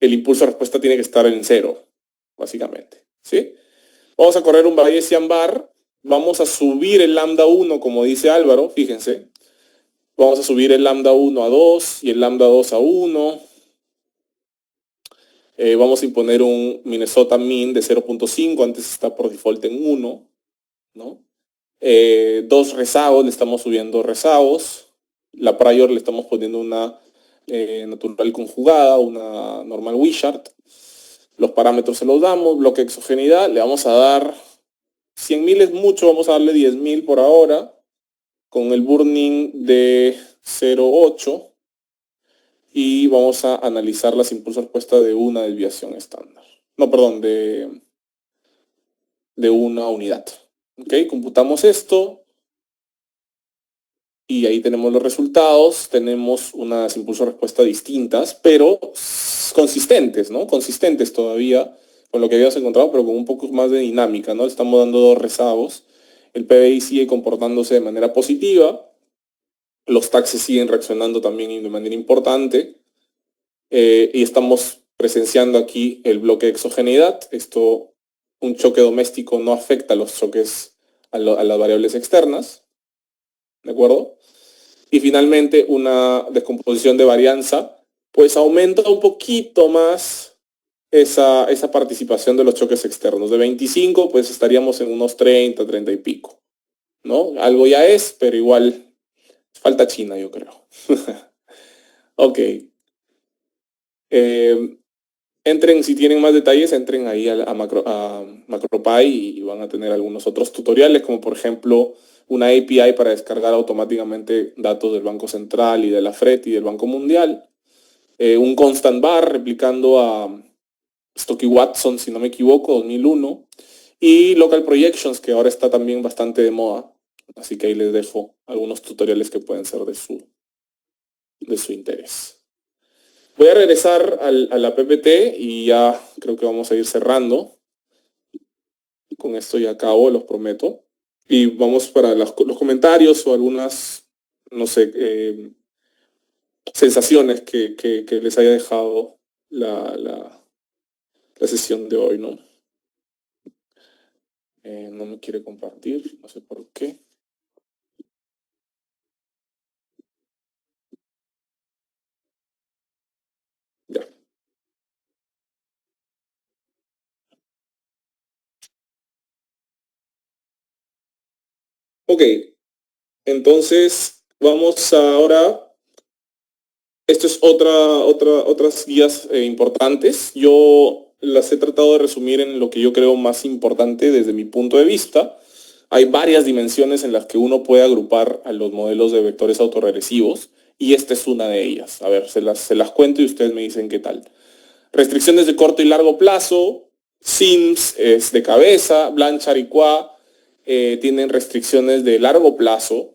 el impulso de respuesta tiene que estar en cero, básicamente. ¿Sí? Vamos a correr un Bayesian bar, vamos a subir el lambda 1, como dice Álvaro, fíjense. Vamos a subir el lambda 1 a 2 y el lambda 2 a 1. Vamos a imponer un Minnesota min de 0.5, antes está por default en 1, ¿no? Dos rezagos, le estamos subiendo rezagos. La prior le estamos poniendo una natural conjugada, una normal Wishart. Los parámetros se los damos. Bloque exogeneidad, le vamos a dar 100.000 es mucho, vamos a darle 10.000 por ahora. Con el burning de 0.8. Y vamos a analizar las impulsos respuesta de una desviación estándar. No, perdón, de una unidad. ¿Ok? Computamos esto. Y ahí tenemos los resultados, tenemos unas impulsos respuesta distintas, pero consistentes, ¿no? Consistentes todavía con lo que habíamos encontrado, pero con un poco más de dinámica, ¿no? Le estamos dando dos rezagos, el PBI sigue comportándose de manera positiva, los taxes siguen reaccionando también de manera importante, y estamos presenciando aquí el bloque de exogeneidad. Esto, un choque doméstico no afecta a los choques a las variables externas, ¿de acuerdo? Y finalmente una descomposición de varianza, pues aumenta un poquito más esa participación de los choques externos. De 25, pues estaríamos en unos 30, 30 y pico, ¿no? Algo ya es, pero igual falta China, yo creo. Ok. Entren, si tienen más detalles, entren ahí a MacroPy y van a tener algunos otros tutoriales, como por ejemplo una API para descargar automáticamente datos del Banco Central y de la FRET y del Banco Mundial. Un constant bar replicando a Stokey Watson, si no me equivoco, 2001. y Local Projections, que ahora está también bastante de moda. Así que ahí les dejo algunos tutoriales que pueden ser de su interés. Voy a regresar a la PPT y ya creo que vamos a ir cerrando. Con esto ya acabo, los prometo. Y vamos para los comentarios o algunas, no sé, sensaciones que les haya dejado la sesión de hoy, ¿no? No me quiere compartir, no sé por qué. Ya. Ok, entonces vamos ahora. Esto es otras guías importantes. Yo las he tratado de resumir en lo que yo creo más importante desde mi punto de vista. Hay varias dimensiones en las que uno puede agrupar a los modelos de vectores autorregresivos y esta es una de ellas. A ver, se las cuento y ustedes me dicen qué tal. Restricciones de corto y largo plazo, Sims es de cabeza, Blanchard y Qua tienen restricciones de largo plazo,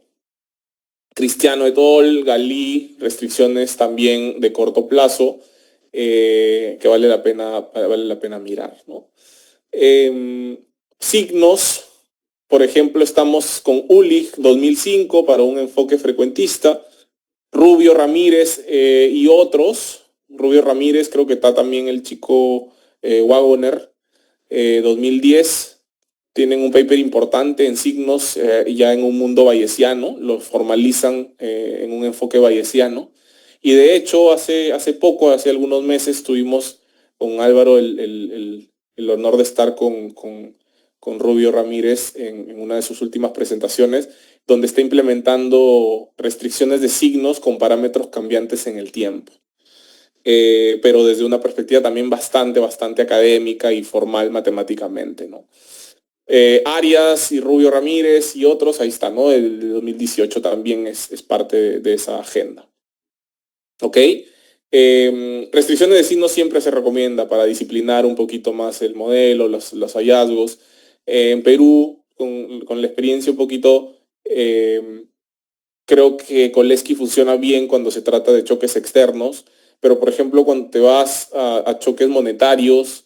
Cristiano et al, Galí, restricciones también de corto plazo, que vale la pena mirar, ¿no? Signos, por ejemplo, estamos con Ulich 2005 para un enfoque frecuentista, Rubio Ramírez y otros. Rubio Ramírez, creo que está también el chico Wagoner, 2010. Tienen un paper importante en signos ya en un mundo bayesiano, lo formalizan en un enfoque bayesiano. Y de hecho, hace poco, hace algunos meses, tuvimos con Álvaro el honor de estar con Rubio Ramírez en una de sus últimas presentaciones, donde está implementando restricciones de signos con parámetros cambiantes en el tiempo. Pero desde una perspectiva también bastante académica y formal matemáticamente, ¿no? Arias y Rubio Ramírez y otros, ahí está, ¿no? El 2018 también es parte de esa agenda. ¿Ok? Restricciones de signos siempre se recomienda para disciplinar un poquito más el modelo, los hallazgos. En Perú, con la experiencia un poquito, creo que Koleski funciona bien cuando se trata de choques externos, pero por ejemplo cuando te vas a choques monetarios,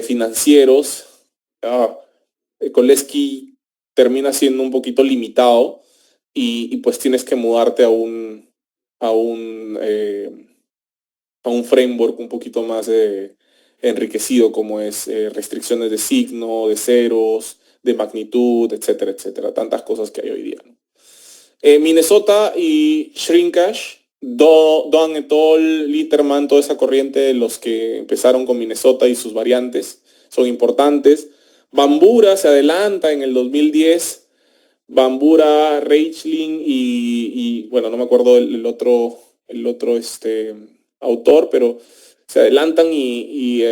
financieros, Koleski termina siendo un poquito limitado y pues tienes que mudarte a un, eh, a un framework un poquito más enriquecido como es restricciones de signo, de ceros, de magnitud, etcétera, etcétera. Tantas cosas que hay hoy día, ¿no? Minnesota y Shrinkash, Doan et al, Litterman, toda esa corriente de los que empezaron con Minnesota y sus variantes son importantes. Bambura se adelanta en el 2010. Bambura, Reichling bueno, no me acuerdo el otro autor, pero se adelantan y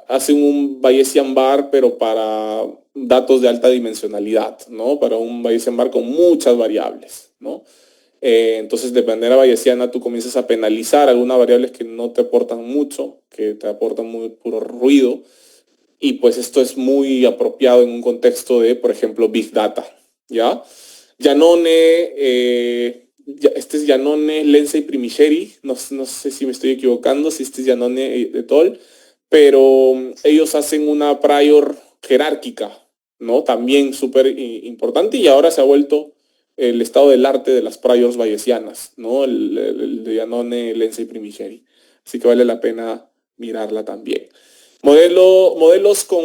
hacen un Bayesian bar, pero para datos de alta dimensionalidad, ¿no? Para un Bayesian bar con muchas variables, ¿no? Entonces, de manera bayesiana, tú comienzas a penalizar algunas variables que no te aportan mucho, que te aportan muy puro ruido, y pues esto es muy apropiado en un contexto de, por ejemplo, Big Data, ¿ya? Giannone, este es Giannone, Lenza y Primigeri, no sé si me estoy equivocando, si este es Giannone et al, pero ellos hacen una prior jerárquica, ¿no? También súper importante y ahora se ha vuelto el estado del arte de las priors bayesianas, ¿no? El de Giannone, Lenza y Primigeri. Así que vale la pena mirarla también. Modelos con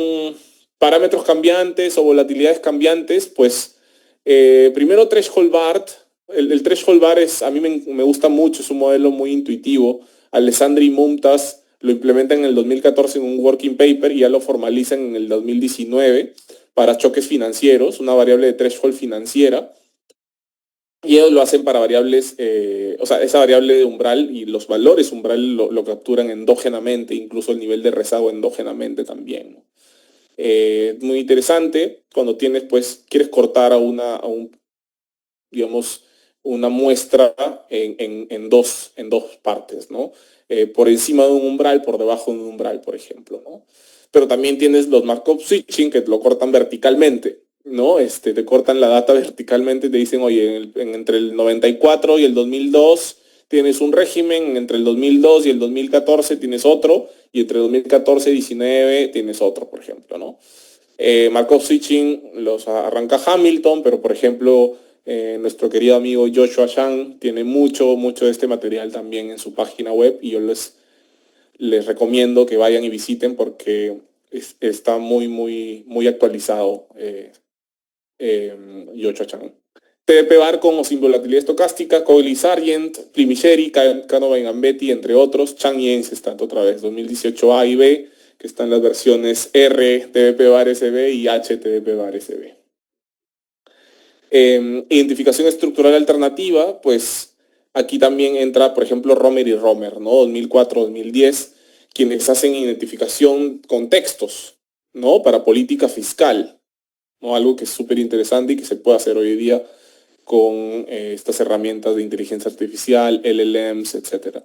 parámetros cambiantes o volatilidades cambiantes, pues primero threshold bar. El threshold bar a mí me gusta mucho, es un modelo muy intuitivo. Alessandri y Mumtaz lo implementan en el 2014 en un working paper y ya lo formalizan en el 2019 para choques financieros, una variable de threshold financiera. Y ellos lo hacen para variables, o sea, esa variable de umbral y los valores umbral lo capturan endógenamente, incluso el nivel de rezago endógenamente también, ¿no? Muy interesante cuando tienes, pues, quieres cortar a un, digamos, una muestra en dos partes, ¿no? Por encima de un umbral, por debajo de un umbral, por ejemplo, ¿no? Pero también tienes los Markov switching que lo cortan verticalmente, ¿no? Te cortan la data verticalmente y te dicen, oye, entre el 94 y el 2002 tienes un régimen, entre el 2002 y el 2014 tienes otro, y entre 2014 y 19 tienes otro, por ejemplo, ¿no? Markov switching los arranca Hamilton, pero por ejemplo, nuestro querido amigo Joshua Zhang tiene mucho de este material también en su página web, y yo les recomiendo que vayan y visiten porque está muy actualizado Joshua Zhang. TDP bar como sin volatilidad estocástica, Coyle y Sargent, Plimicheri, Canova y Gambetti, entre otros. Chang y Ains está otra vez, 2018 A y B, que están las versiones R, TDP bar SB y H, TDP bar SB. Identificación estructural alternativa, pues aquí también entra, por ejemplo, Romer y Romer, ¿no? 2004-2010, quienes hacen identificación con textos, ¿no? Para política fiscal, ¿no? Algo que es súper interesante y que se puede hacer hoy día con estas herramientas de inteligencia artificial, LLMs, etc.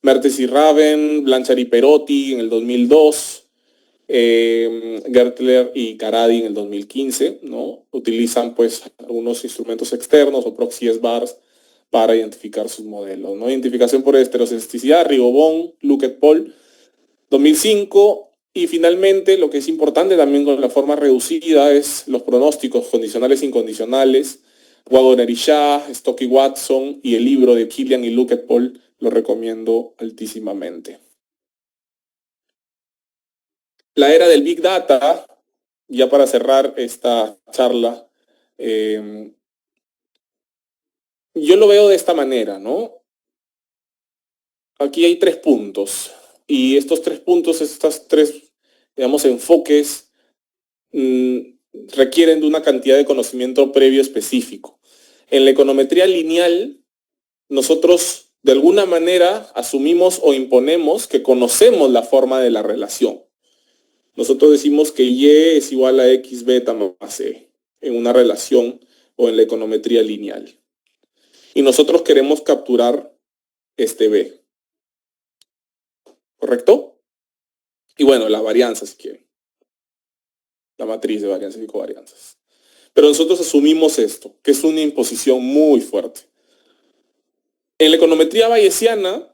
Mertes y Raven, Blanchard y Perotti en el 2002, Gertler y Caradi en el 2015, ¿no? Utilizan pues algunos instrumentos externos o proxies bars para identificar sus modelos, ¿no? Identificación por estereocesticidad, Rigobon, Luket Paul, 2005. Y finalmente, lo que es importante también con la forma reducida es los pronósticos condicionales e incondicionales. Wagner y Shah, Stock y Watson, y el libro de Killian y Luket Paul lo recomiendo altísimamente. La era del Big Data, ya para cerrar esta charla, yo lo veo de esta manera, ¿no? Aquí hay 3 puntos, y estos 3 puntos, estas 3, digamos, enfoques, requieren de una cantidad de conocimiento previo específico. En la econometría lineal, nosotros de alguna manera asumimos o imponemos que conocemos la forma de la relación. Nosotros decimos que Y es igual a X beta más E en una relación o en la econometría lineal. Y nosotros queremos capturar este B. ¿Correcto? Y bueno, la varianza si quieren. La matriz de varianzas y covarianzas. Pero nosotros asumimos esto, que es una imposición muy fuerte. En la econometría bayesiana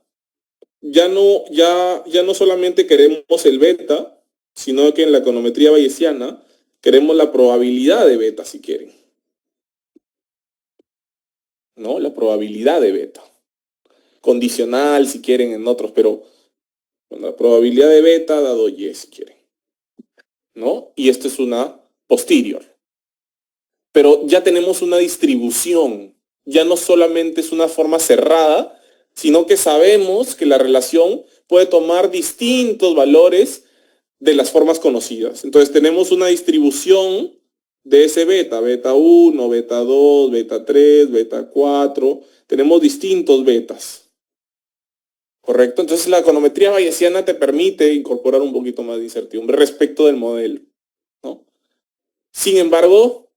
ya no solamente queremos el beta, sino que en la econometría bayesiana queremos la probabilidad de beta, si quieren. ¿No? La probabilidad de beta. Condicional, si quieren, en otros, pero bueno, la probabilidad de beta dado Y, si quieren. ¿No? Y esto es una posterior. Pero ya tenemos una distribución. Ya no solamente es una forma cerrada, sino que sabemos que la relación puede tomar distintos valores de las formas conocidas. Entonces tenemos una distribución de ese beta, beta 1, beta 2, beta 3, beta 4. Tenemos distintos betas. ¿Correcto? Entonces la econometría bayesiana te permite incorporar un poquito más de incertidumbre respecto del modelo, ¿no? Sin embargo,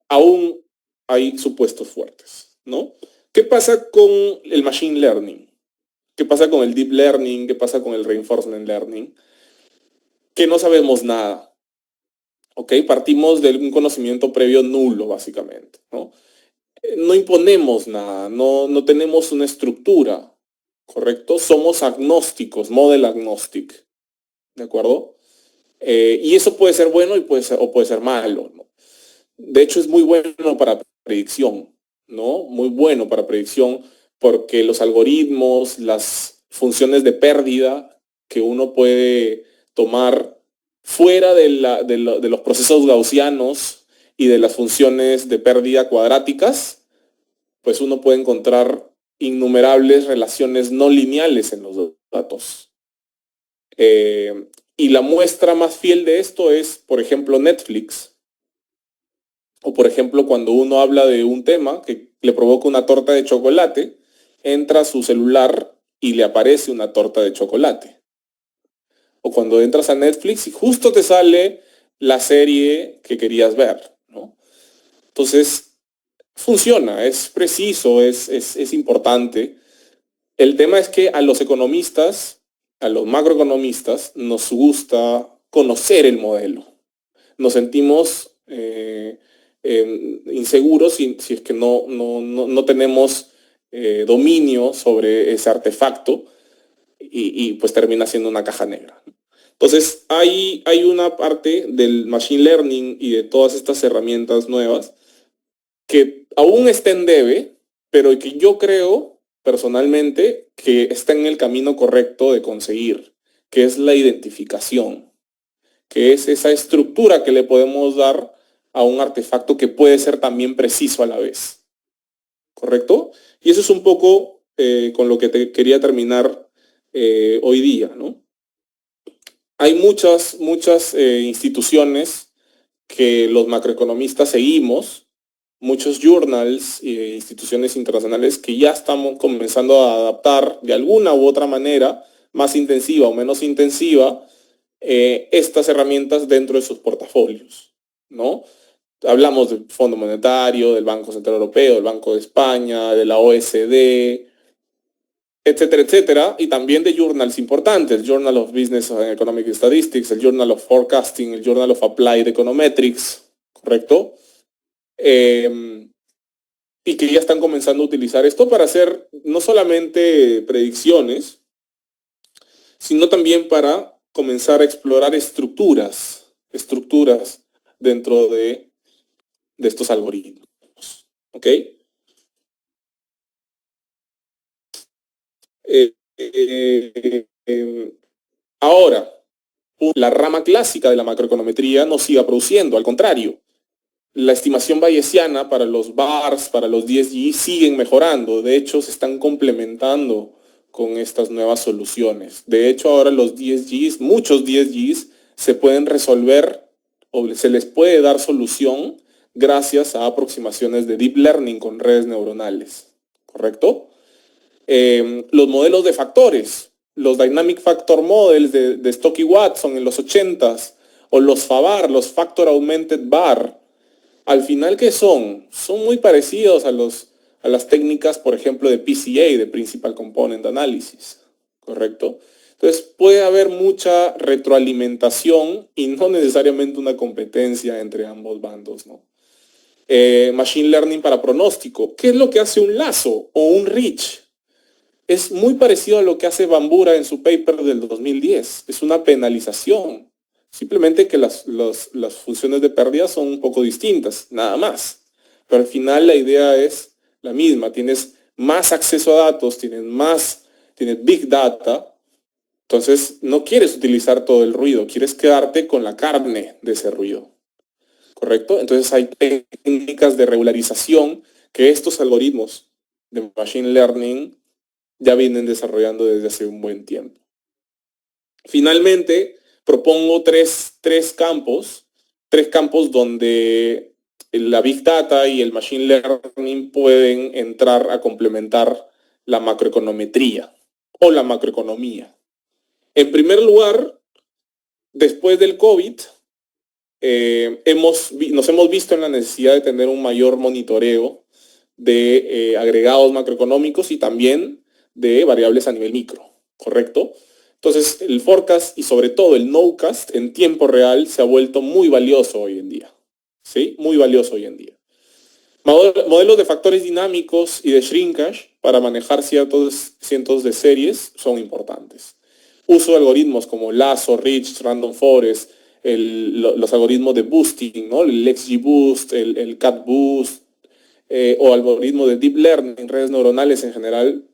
aún hay supuestos fuertes, ¿no? ¿Qué pasa con el machine learning? ¿Qué pasa con el deep learning? ¿Qué pasa con el reinforcement learning? Que no sabemos nada. ¿Ok? Partimos de un conocimiento previo nulo, básicamente, ¿no? No imponemos nada, no tenemos una estructura, ¿correcto? Somos agnósticos, model agnostic, ¿de acuerdo? Y eso puede ser bueno y puede ser malo, ¿no? De hecho, es muy bueno para predicción, ¿no? Muy bueno para predicción porque los algoritmos, las funciones de pérdida que uno puede tomar fuera de los procesos gaussianos y de las funciones de pérdida cuadráticas, pues uno puede encontrar innumerables relaciones no lineales en los datos. Y la muestra más fiel de esto es, por ejemplo, Netflix. O por ejemplo, cuando uno habla de un tema que le provoca una torta de chocolate, entra a su celular y le aparece una torta de chocolate. O cuando entras a Netflix y justo te sale la serie que querías ver, ¿no? Entonces, funciona, es preciso, es importante. El tema es que a los economistas, a los macroeconomistas, nos gusta conocer el modelo. Nos sentimos inseguros si es que no tenemos dominio sobre ese artefacto y pues termina siendo una caja negra. Entonces, hay una parte del machine learning y de todas estas herramientas nuevas que aún está en debe, pero que yo creo personalmente que está en el camino correcto de conseguir, que es la identificación, que es esa estructura que le podemos dar a un artefacto que puede ser también preciso a la vez. ¿Correcto? Y eso es un poco con lo que te quería terminar hoy día, ¿no? Hay muchas instituciones que los macroeconomistas seguimos, muchos journals e instituciones internacionales que ya estamos comenzando a adaptar de alguna u otra manera, más intensiva o menos intensiva, estas herramientas dentro de sus portafolios, ¿no? Hablamos del Fondo Monetario, del Banco Central Europeo, del Banco de España, de la OECD, etcétera, etcétera, y también de journals importantes, el Journal of Business and Economic Statistics, el Journal of Forecasting, el Journal of Applied Econometrics, ¿correcto? Y que ya están comenzando a utilizar esto para hacer no solamente predicciones, sino también para comenzar a explorar estructuras dentro de estos algoritmos. ¿Ok? Ahora, la rama clásica de la macroeconometría no siga produciendo, al contrario. La estimación bayesiana para los bars, para los 10G, siguen mejorando. De hecho, se están complementando con estas nuevas soluciones. De hecho, ahora los 10Gs, muchos 10Gs, se pueden resolver o se les puede dar solución gracias a aproximaciones de deep learning con redes neuronales. ¿Correcto? Los modelos de factores, los Dynamic Factor Models de Stokes y Watson en los 80s, o los FABAR, los Factor Augmented Bar, al final, ¿qué son? Son muy parecidos a las técnicas, por ejemplo, de PCA, de Principal Component Analysis, ¿correcto? Entonces puede haber mucha retroalimentación y no necesariamente una competencia entre ambos bandos, ¿no? Machine Learning para pronóstico. ¿Qué es lo que hace un lazo o un reach? Es muy parecido a lo que hace Bambura en su paper del 2010. Es una penalización. Simplemente que las funciones de pérdida son un poco distintas, nada más. Pero al final la idea es la misma. Tienes más acceso a datos, tienes big data. Entonces no quieres utilizar todo el ruido, quieres quedarte con la carne de ese ruido. ¿Correcto? Entonces hay técnicas de regularización que estos algoritmos de Machine Learning ya vienen desarrollando desde hace un buen tiempo. Finalmente, propongo tres campos donde la Big Data y el Machine Learning pueden entrar a complementar la macroeconometría o la macroeconomía. En primer lugar, después del COVID, nos hemos visto en la necesidad de tener un mayor monitoreo de agregados macroeconómicos y también de variables a nivel micro, ¿correcto? Entonces, el forecast y sobre todo el nowcast en tiempo real se ha vuelto muy valioso hoy en día, ¿sí? Muy valioso hoy en día. Modelos de factores dinámicos y de shrinkage para manejar cientos de series son importantes. Uso de algoritmos como Lasso, Rich, Random Forest, los algoritmos de boosting, ¿no? El XGBoost, el CatBoost, o algoritmos de deep learning, redes neuronales en general,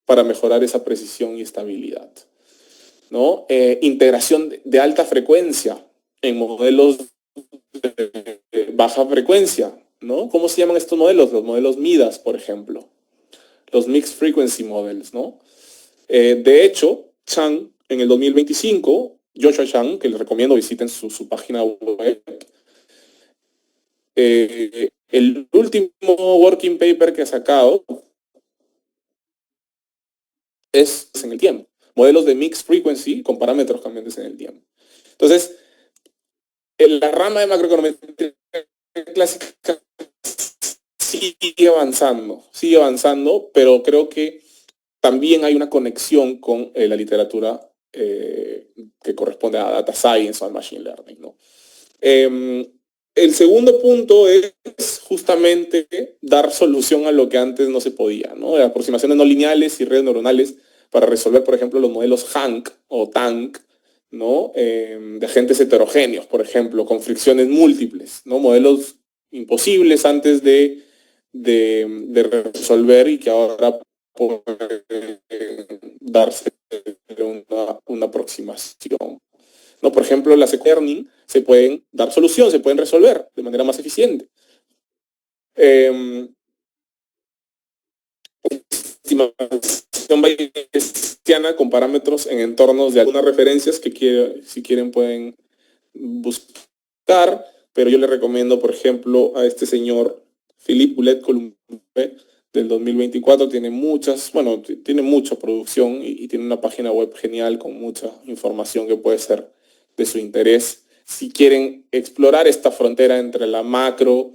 para mejorar esa precisión y estabilidad, ¿no? Integración de alta frecuencia en modelos de baja frecuencia, ¿no? ¿Cómo se llaman estos modelos? Los modelos MIDAS, por ejemplo. Los Mixed Frequency Models, ¿no? De hecho, Chang, en el 2025, Joshua Chang, que les recomiendo visiten su página web, el último working paper que ha sacado es en el tiempo. Modelos de mixed frequency con parámetros cambiantes en el tiempo. Entonces, en la rama de macroeconometría clásica sigue avanzando, pero creo que también hay una conexión con la literatura que corresponde a data science o al machine learning, ¿no? El segundo punto es justamente dar solución a lo que antes no se podía, ¿no? Aproximaciones no lineales y redes neuronales para resolver, por ejemplo, los modelos HANC o TANC, ¿no? De agentes heterogéneos, por ejemplo, con fricciones múltiples, ¿no? Modelos imposibles antes de resolver y que ahora pueden darse una aproximación. ¿No? Por ejemplo, las learning se pueden dar solución, se pueden resolver de manera más eficiente. Estimación bayesiana con parámetros en entornos de algunas referencias que si quieren pueden buscar, pero yo le recomiendo, por ejemplo, a este señor Philippe Boulet-Colombe del 2024, tiene mucha producción y tiene una página web genial con mucha información que puede ser de su interés si quieren explorar esta frontera entre la macro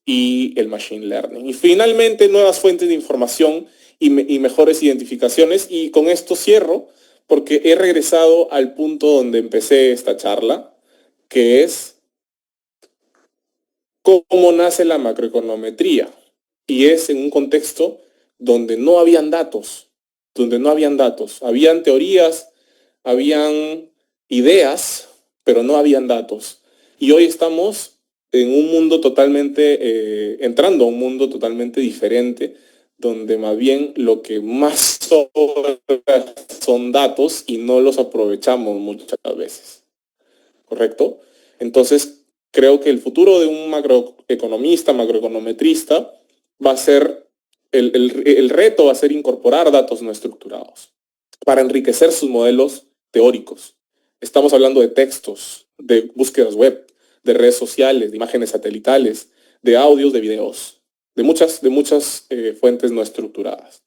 y el machine learning. Y finalmente, nuevas fuentes de información y mejores identificaciones. Y con esto cierro, porque he regresado al punto donde empecé esta charla, que es cómo nace la macroeconometría. Y es en un contexto donde no habían datos, Habían teorías, habían ideas, pero no habían datos. Y hoy estamos en un mundo entrando a un mundo totalmente diferente, donde más bien lo que más sobra son datos y no los aprovechamos muchas veces. ¿Correcto? Entonces, creo que el futuro de un macroeconometrista, va a ser, el reto va a ser incorporar datos no estructurados para enriquecer sus modelos teóricos. Estamos hablando de textos, de búsquedas web, de redes sociales, de imágenes satelitales, de audios, de videos, de muchas fuentes no estructuradas.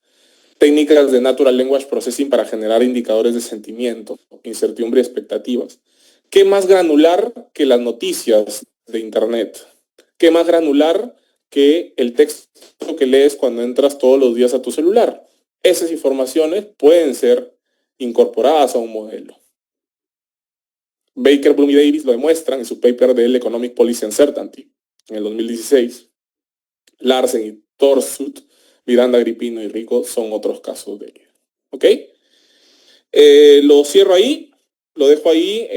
Técnicas de Natural Language Processing para generar indicadores de sentimiento, incertidumbre y expectativas. ¿Qué más granular que las noticias de Internet? ¿Qué más granular que el texto que lees cuando entras todos los días a tu celular? Esas informaciones pueden ser incorporadas a un modelo. Baker, Bloom y Davis lo demuestran en su paper del Economic Policy Uncertainty en el 2016. Larsen y Torsut, Miranda, Agripino y Rico son otros casos de ello. ¿Ok? Lo cierro ahí, lo dejo ahí.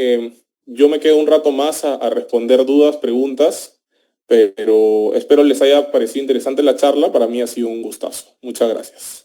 Yo me quedo un rato más a responder dudas, preguntas, pero espero les haya parecido interesante la charla. Para mí ha sido un gustazo. Muchas gracias.